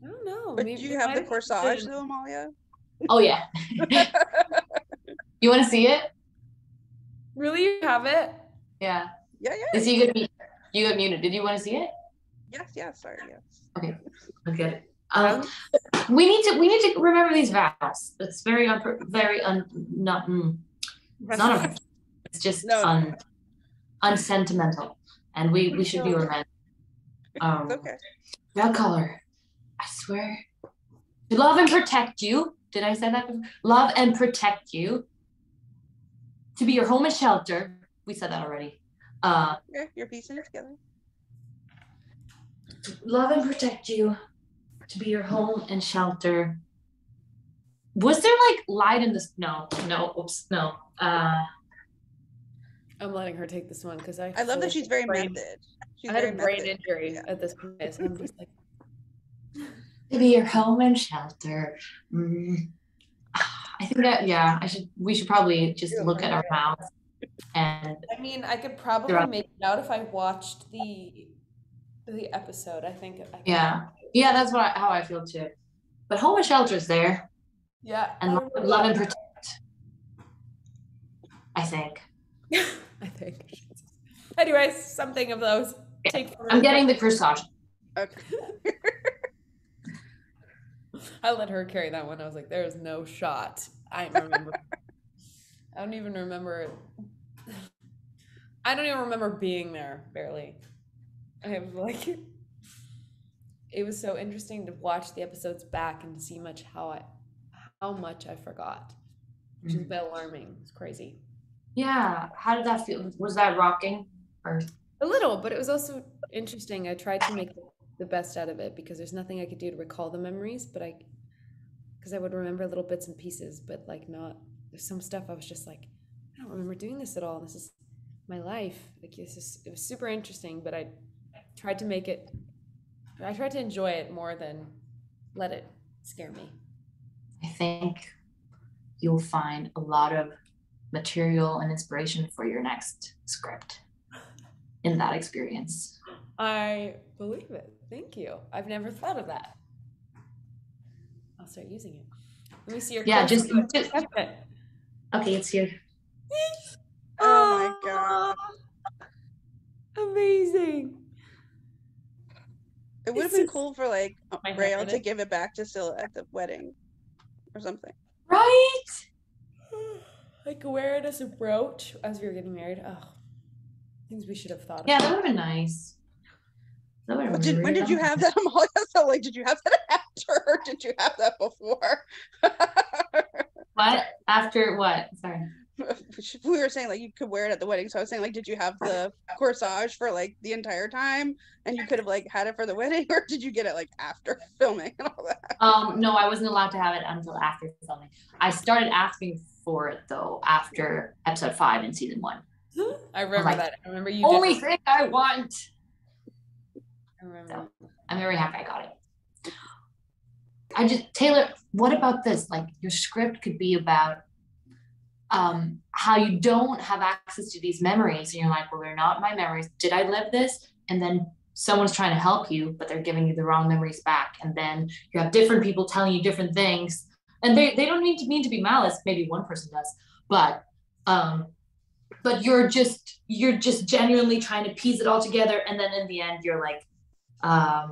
I don't know. But do you have the corsage though, Amalia? Oh yeah. You want to see it? Really, you have it? Yeah. Yeah. Is you good? You got muted. Did you want to see it? Yes. Sorry. Yes. Okay. Okay. We need to remember these vows. It's very not. It's not. It's just unsentimental, and we should be romantic. Okay. That color. I swear. To love and protect you. Did I say that before? Love and protect you. To be your home and shelter. We said that already. Okay, you're piecing it together. Love and protect you. To be your home and shelter. Was there like light in this? No. Oops. No. I'm letting her take this one because I love that she's very method. I had a brain injury at this point, so I'm just like. To be your home and shelter. I think that we should probably just look at our mouths. And I mean, I could probably make it out if I watched the episode. I think. Yeah, that's how I feel too. But home and shelter is there. Yeah. And love and protect. I think. I think. Anyways, something of those. I'm getting the corsage. Okay. I let her carry that one. I was like, there is no shot. I remember. I don't even remember. I don't even remember being there, barely. I was like, it was so interesting to watch the episodes back and to see how much I forgot, which is a bit alarming. It's crazy. Yeah. How did that feel? Was that rocking? Or a little, but it was also interesting. I tried to make the best out of it because there's nothing I could do to recall the memories, but because I would remember little bits and pieces, but like there's some stuff I was just like, I don't remember doing this at all. This is my life. Like it was super interesting, but I tried to enjoy it more than let it scare me. I think you'll find a lot of material and inspiration for your next script in that experience. I believe it. Thank you. I've never thought of that. I'll start using it. Let me see your. Yeah, just okay. It's here. Oh my god! Amazing. It would have been cool for like My Rael to narrative. give it back to Scylla at the wedding or something. Right? I could wear it as a brooch as we were getting married. Oh, things we should have thought Yeah, of. that would have been nice. That would have been When really did you have that, Amalia? So like, did you have that after or did you have that before? What? After what? Sorry. We were saying like you could wear it at the wedding, so I was saying like, did you have the corsage for like the entire time and you could have like had it for the wedding, or did you get it like after filming and all that? No, I wasn't allowed to have it until after filming. I started asking for it though after episode 5 in season 1. I remember like, that. I remember you only did. thing I want. I remember. So I'm very happy I got it. Taylor, what about this? Like your script could be about how you don't have access to these memories and you're like, well, they're not my memories. Did I live this? And then someone's trying to help you, but they're giving you the wrong memories back. And then you have different people telling you different things. And they don't mean to be malice. Maybe one person does, but you're just genuinely trying to piece it all together. And then in the end, you're like, I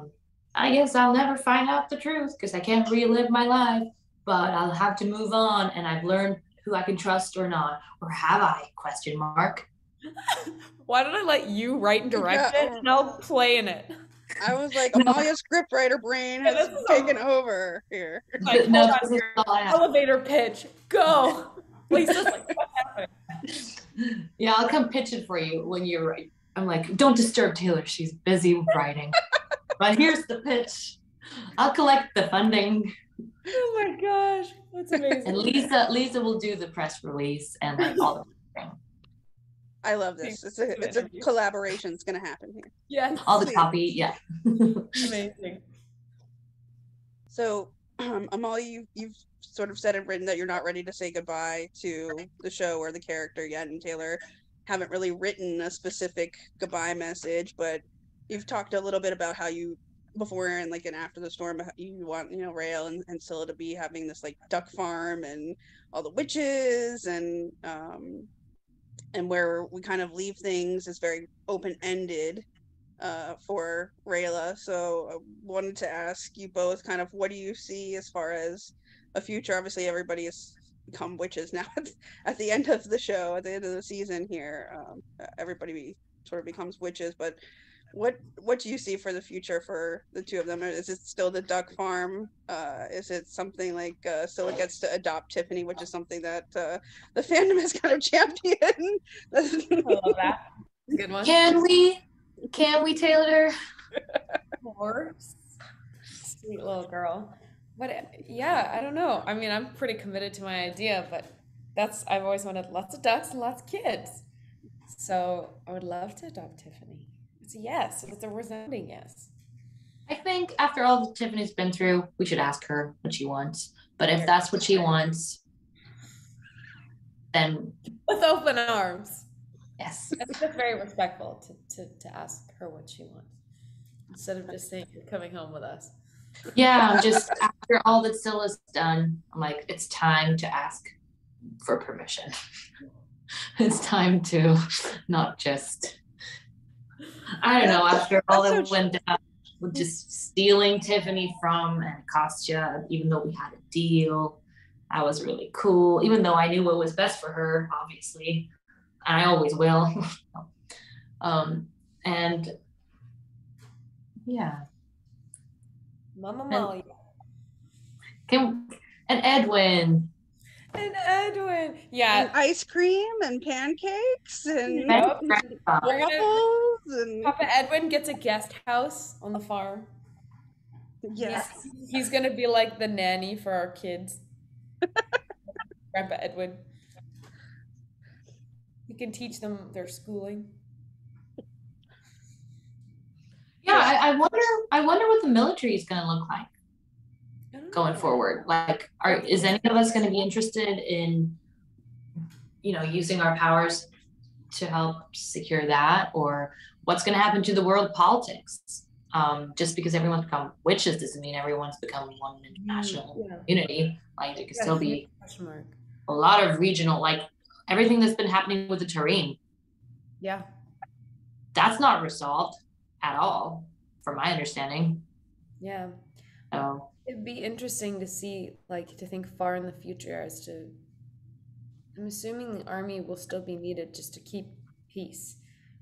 guess I'll never find out the truth because I can't relive my life, but I'll have to move on. And I've learned who I can trust or not, or have I? Question mark. Why don't I let you write and direct it and I'll play in it? I was like, Amalia's scriptwriter brain has taken over here. Like, No, hold on, this is here. all I have. Elevator pitch, go. Lisa's like, what's happening? Yeah, I'll come pitch it for you when you're right. I'm like, don't disturb Taylor. She's busy writing. But here's the pitch. I'll collect the funding. Oh my gosh, that's amazing. And Lisa will do the press release and like all the thing. I love this. It's a collaboration. It's gonna happen here. Yes. All the copy, yeah. Amazing. So, Amalia, you've sort of said and written that you're not ready to say goodbye to the show or the character yet, and Taylor haven't really written a specific goodbye message, but you've talked a little bit about how you, before and like and after the storm, you want, Rael and Scylla to be having this like duck farm and all the witches and where we kind of leave things is very open-ended for Rayla. So I wanted to ask you both kind of what do you see as far as a future? Obviously everybody has become witches now at the end of the show, at the end of the season here. Everybody sort of becomes witches, but what do you see for the future for the two of them? Is it still the duck farm? Is it something like Scylla gets to adopt Tiffany, which is something that the fandom has kind of championed? I love that. Good one. Can we, Taylor? Poor sweet little girl. But yeah, I don't know. I mean, I'm pretty committed to my idea, but I've always wanted lots of ducks and lots of kids. So I would love to adopt Tiffany. It's a yes. It's a resounding yes. I think after all that Tiffany's been through, we should ask her what she wants. But if that's what she wants, then with open arms. yes. It's just very respectful to ask her what she wants instead of just saying you're coming home with us. Yeah, I'm just after all that Scylla's done, I'm like, it's time to ask for permission. It's time to not just, I don't know, after all that went down with just stealing Tiffany from Kostya, even though we had a deal, that was really cool, even though I knew what was best for her, obviously, and I always will. And yeah. Mama Molly. And Edwin. And Edwin. Yeah. And ice cream and pancakes and waffles and Papa Edwin gets a guest house on the farm. yes. He's gonna be like the nanny for our kids. Grandpa Edwin. He can teach them their schooling. Yeah, I wonder what the military is going to look like going forward. Like, is any of us going to be interested in, using our powers to help secure that, or what's going to happen to the world politics? Just because everyone's become witches doesn't mean everyone's become one international unity. Like, there could still be a lot of regional, like everything that's been happening with the terrain. Yeah, that's not resolved at all. from my understanding. Yeah. So It'd be interesting to see, like, to think far in the future as to, I'm assuming the army will still be needed just to keep peace,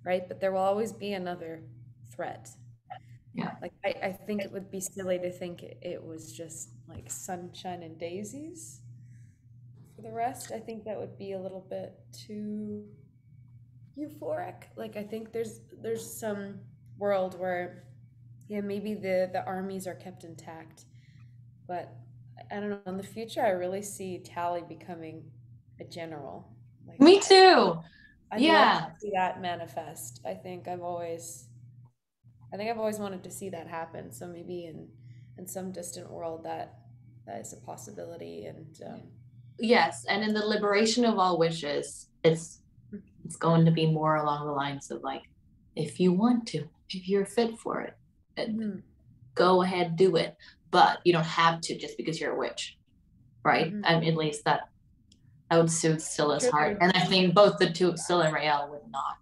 right? But there will always be another threat. yeah. Like, I think it would be silly to think it was just like sunshine and daisies for the rest. I think that would be a little bit too euphoric. Like, I think there's some world where, yeah, maybe the armies are kept intact, but I don't know. In the future, I really see Tally becoming a general. Like, Me too. I'd love to Yeah. see that manifest. I think I've always wanted to see that happen. So maybe in some distant world that is a possibility. And Yes, and in the liberation of all wishes, it's going to be more along the lines of like, if you want to, if you're fit for it, mhm, go ahead, do it. But you don't have to just because you're a witch, right? mhm. I mean, at least that would suit Scylla's Sure, heart. there's And I think both the two, Scylla and Rael, would not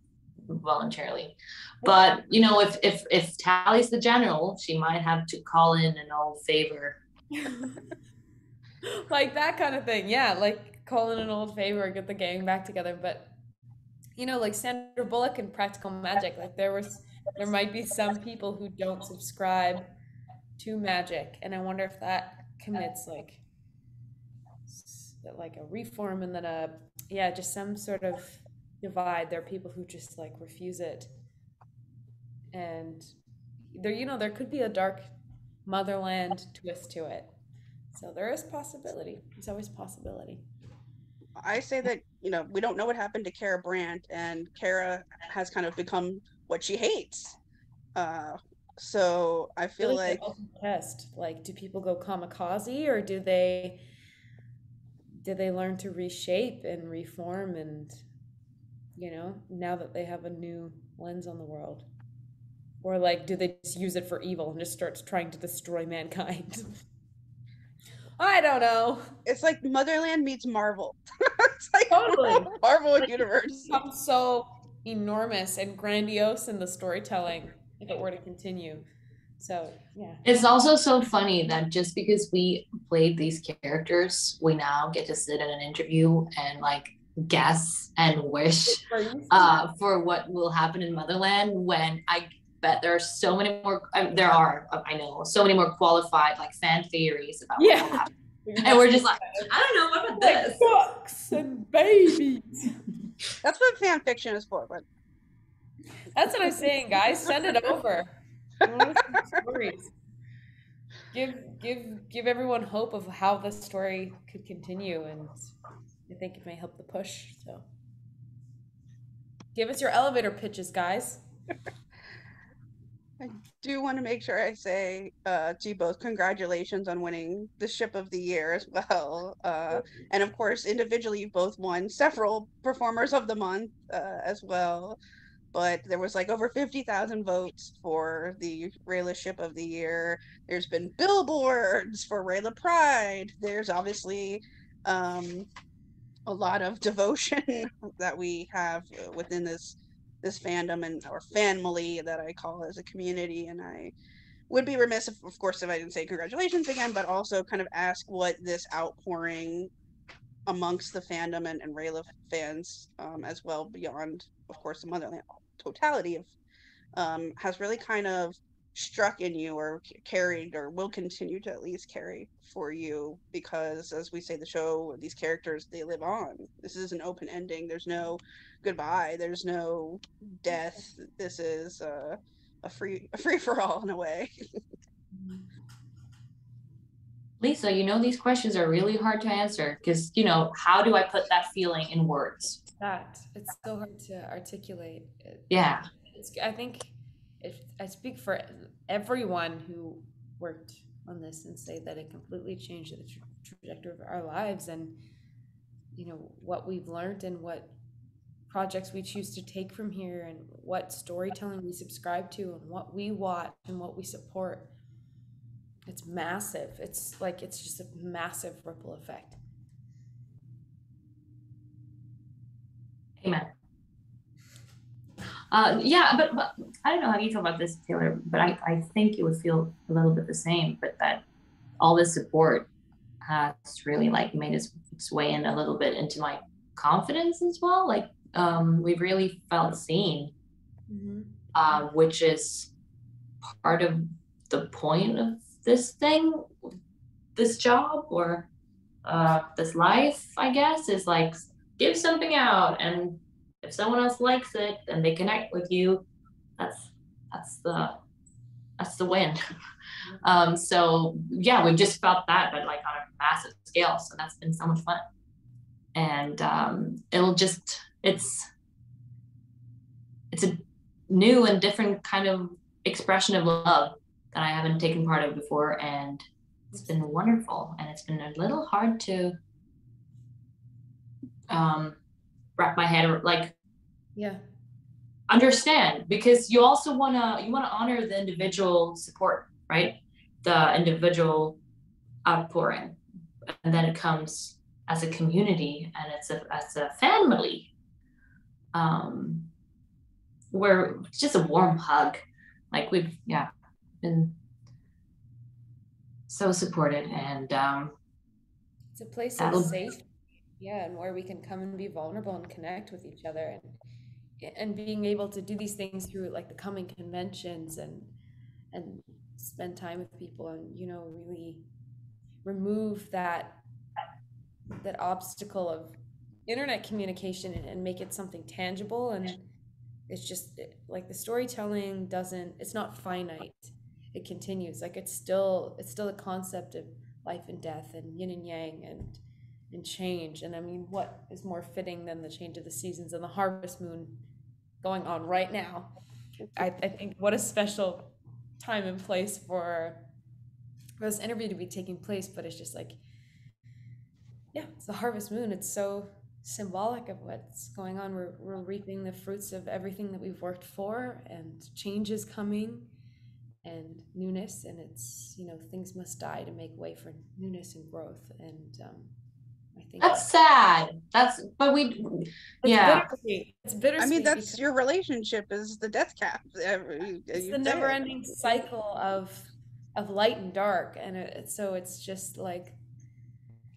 voluntarily. But you know, if Tally's the general, she might have to call in an old favor. like that kind of thing. Yeah, like calling an old favor, get the gang back together. But like Sandra Bullock in Practical Magic, like there might be some people who don't subscribe to magic, and I wonder if that commits like a reform and then just some sort of divide. There are people who just like refuse it, and there could be a dark Motherland twist to it. So there is possibility. There's always possibility. I say that, we don't know what happened to Kara Brandt, and Kara has kind of become what she hates. Uh, so I I feel feel like the like ultimate test. Like, do people go kamikaze, or do they learn to reshape and reform, and now that they have a new lens on the world? Or like, do they just use it for evil and just starts trying to destroy mankind? I don't know. it's like Motherland meets Marvel. It's like Totally. Marvel Like, it Universe. becomes so enormous and grandiose in the storytelling if it were to continue. So yeah. It's also so funny that just because we played these characters, we now get to sit in an interview and like guess and wish for what will happen in Motherland, when I bet there are so many more, there are, I know, so many more qualified like fan theories about what will Yeah. happen. And we're just like, I don't know, what about this? Books and babies. That's what fan fiction is for. But That's what I'm saying, guys. Send it over. I want to see stories. Give everyone hope of how this story could continue, and I think it may help the push. So give us your elevator pitches, guys. I do want to make sure I say to you both, congratulations on winning the Ship of the Year as well. And of course, individually, you both won several Performers of the Month as well. But there was like over 50,000 votes for the Rayla Ship of the Year. There's been billboards for Rayla Pride. There's obviously a lot of devotion that we have within this fandom and our family that I call as a community. And I would be remiss, of course, if I didn't say congratulations again, but also kind of ask what this outpouring amongst the fandom and Rayla fans as well, beyond, of course, the Motherland totality of has really kind of struck in you or carried or will continue to at least carry for you, because as we say, the show, these characters, they live on. This is an open ending. There's no goodbye, there's no death. This is a free for all in a way. Lisa, these questions are really hard to answer because, how do I put that feeling in words? It's so hard to articulate. Yeah. I think if I speak for everyone who worked on this and say that it completely changed the trajectory of our lives, and what we've learned and what projects we choose to take from here, and what storytelling we subscribe to, and what we watch and what we support. It's massive. It's just a massive ripple effect. Amen. Yeah, but I don't know how you feel about this, Taylor, but I think it would feel a little bit the same, but that all this support has really like made its way in a little bit into my confidence as well. Like we've really felt seen, which is part of the point of this thing, this job, or this life, I guess, is like give something out, and if someone else likes it and they connect with you, that's that's the that's the win. So yeah, we've just felt that, but like on a massive scale. So that's been so much fun, and it's a new and different kind of expression of love that I haven't taken part of before, and it's been wonderful. And it's been a little hard to wrap my head like understand, because you also wanna honor the individual support, right? The individual outpouring, and then it comes as a community, and as a family, where it's just a warm hug. Like we've been so supported, and it's a place of safe, and where we can come and be vulnerable and connect with each other, and being able to do these things through like the coming conventions and spend time with people, and really remove that obstacle of internet communication and make it something tangible. And it's just like the storytelling it's not finite, it continues. Like it's still a concept of life and death and yin and yang and change. And I mean, what is more fitting than the change of the seasons and the harvest moon going on right now? I think what a special time and place for this interview to be taking place. But it's just like, it's the harvest moon. It's so symbolic of what's going on. We're reaping the fruits of everything that we've worked for, and change is coming, and newness, and it's things must die to make way for newness and growth. And I think that's sad. It's bittersweet. I mean, that's your relationship is the death cap. It's the never-ending cycle of light and dark, and so it's just like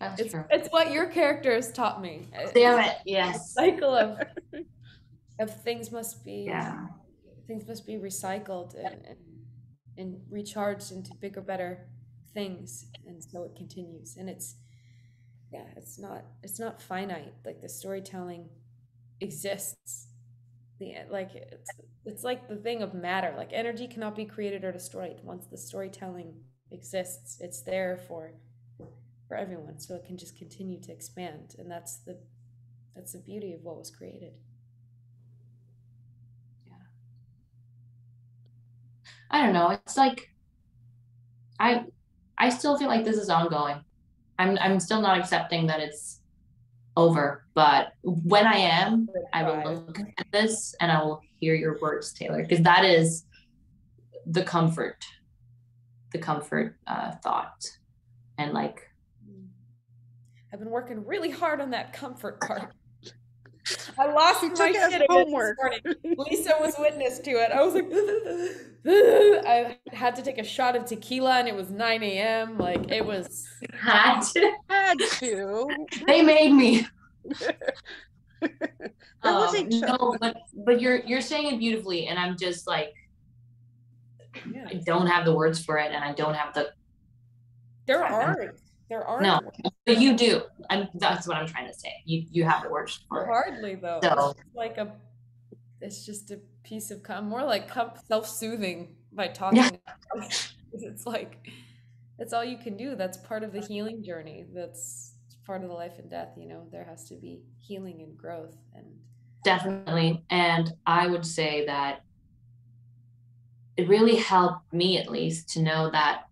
it's what your character has taught me. Damn it! Yes. Cycle of things must be recycled and recharged into bigger, better things, and so it continues. And it's not finite. Like the storytelling exists. It's like the thing of matter. Like energy cannot be created or destroyed. Once the storytelling exists, it's there for everyone, so it can just continue to expand. And that's the beauty of what was created. I don't know. It's like I still feel like this is ongoing. I'm still not accepting that it's over, but when I am, I will look at this and I will hear your words, Taylor, because that is the comfort thought. And like I've been working really hard on that comfort part. I lost my shit homework. This morning. Lisa was witness to it. I was like, I had to take a shot of tequila, and it was 9 a.m. Like it was had to. They made me. No, but you're saying it beautifully, and I'm just like, I don't have the words for it, and I don't have the. There are. No, but you do. That's what I'm trying to say. You have the words for it. Hardly though. So, it's just a piece of more like self-soothing by talking. Yeah. It's like it's all you can do. That's part of the healing journey. That's part of the life and death. There has to be healing and growth, and definitely. And I would say that it really helped me, at least, to know that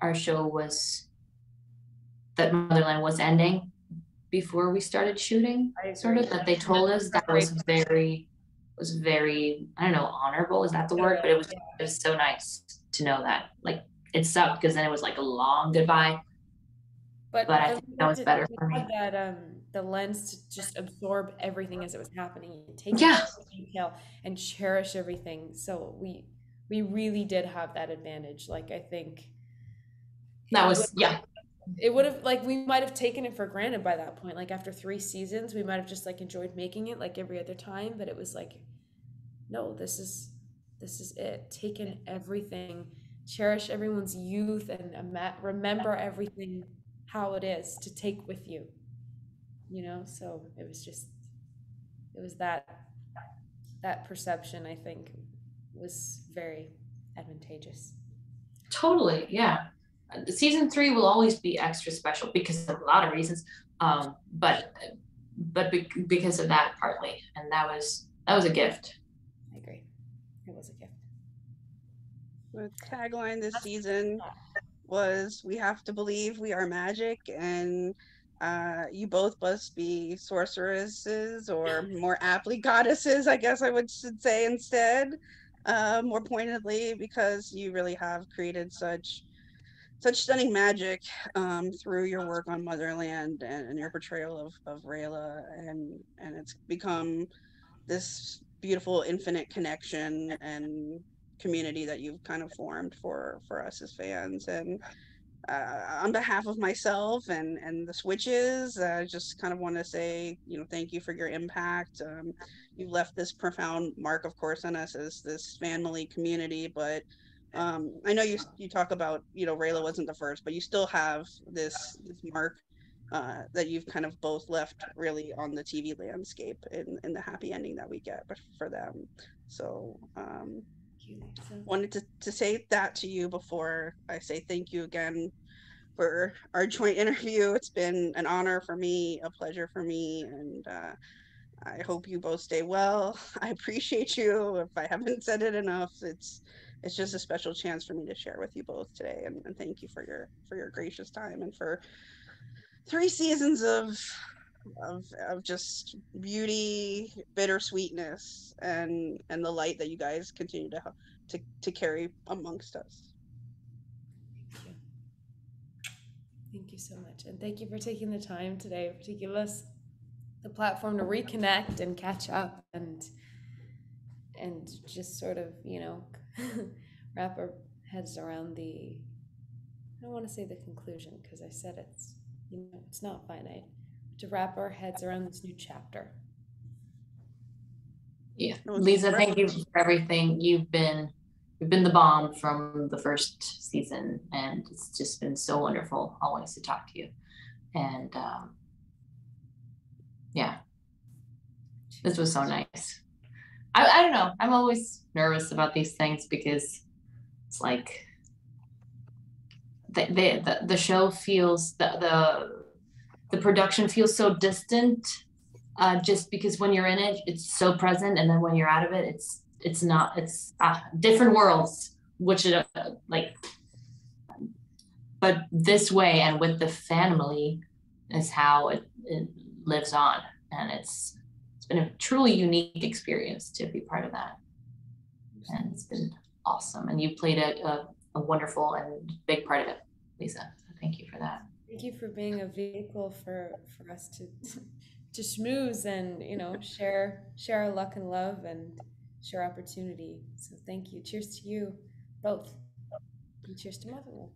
our show that Motherland was ending before we started shooting. Sort of that they told us that was very, I don't know, honorable, is that the word? But it was so nice to know that. Like it sucked because then it was like a long goodbye, but But I then think that was better we for had me. that the lens to just absorb everything as it was happening, take in Yeah, every detail and cherish everything. So we really did have that advantage. Like I think that it would was, yeah, it would have like we might have taken it for granted by that point. Like after 3 seasons, we might have just like enjoyed making it like every other time. But it was like, no, this is it. Take in everything, cherish everyone's youth, and remember everything how it is to take with you. So it was just it was that perception I think was very advantageous. totally. Yeah. Season three will always be extra special because of a lot of reasons. But because of that partly, and that was a gift. I agree. It was a gift. The tagline this season was "We have to believe we are magic," and you both must be sorceresses, or more aptly goddesses, I guess I would should say instead, more pointedly, because you really have created such stunning magic through your work on Motherland, and your portrayal of Rayla, and it's become this beautiful infinite connection and community that you've kind of formed for us as fans. And on behalf of myself and the switches, I just kind of want to say, thank you for your impact. You've left this profound mark, of course, on us as this family community, but I know you talk about, Rayla wasn't the first, but you still have this mark that you've kind of both left really on the TV landscape in the happy ending that we get for them. So wanted to say that to you before I say thank you again for our joint interview. It's been an honor for me, a pleasure for me, and I hope you both stay well. I appreciate you. If I haven't said it enough, it's just a special chance for me to share with you both today, and thank you for your gracious time, and for 3 seasons of just beauty, bittersweetness, and the light that you guys continue to carry amongst us. Thank you. Thank you so much. And thank you for taking the time today to give us the platform to reconnect and catch up and just sort of, wrap our heads around I don't want to say the conclusion because I said it's not finite. To wrap our heads around this new chapter. Yeah, Lisa, thank you for everything. You've been the bomb from the first season, and it's just been so wonderful always to talk to you. And yeah, this was so nice. I don't know. I'm always nervous about these things because it's like the show feels the production feels so distant. Just because when you're in it, it's so present, and then when you're out of it, it's not. It's different worlds, which it like. But this way and with the family is how it lives on, and it's been a truly unique experience to be part of that, and it's been awesome. And you played a wonderful and big part of it, Lisa. So thank you for that. Thank you for being a vehicle for us to to schmooze and share our luck and love and share opportunity. So thank you. Cheers to you both. And cheers to Motherland.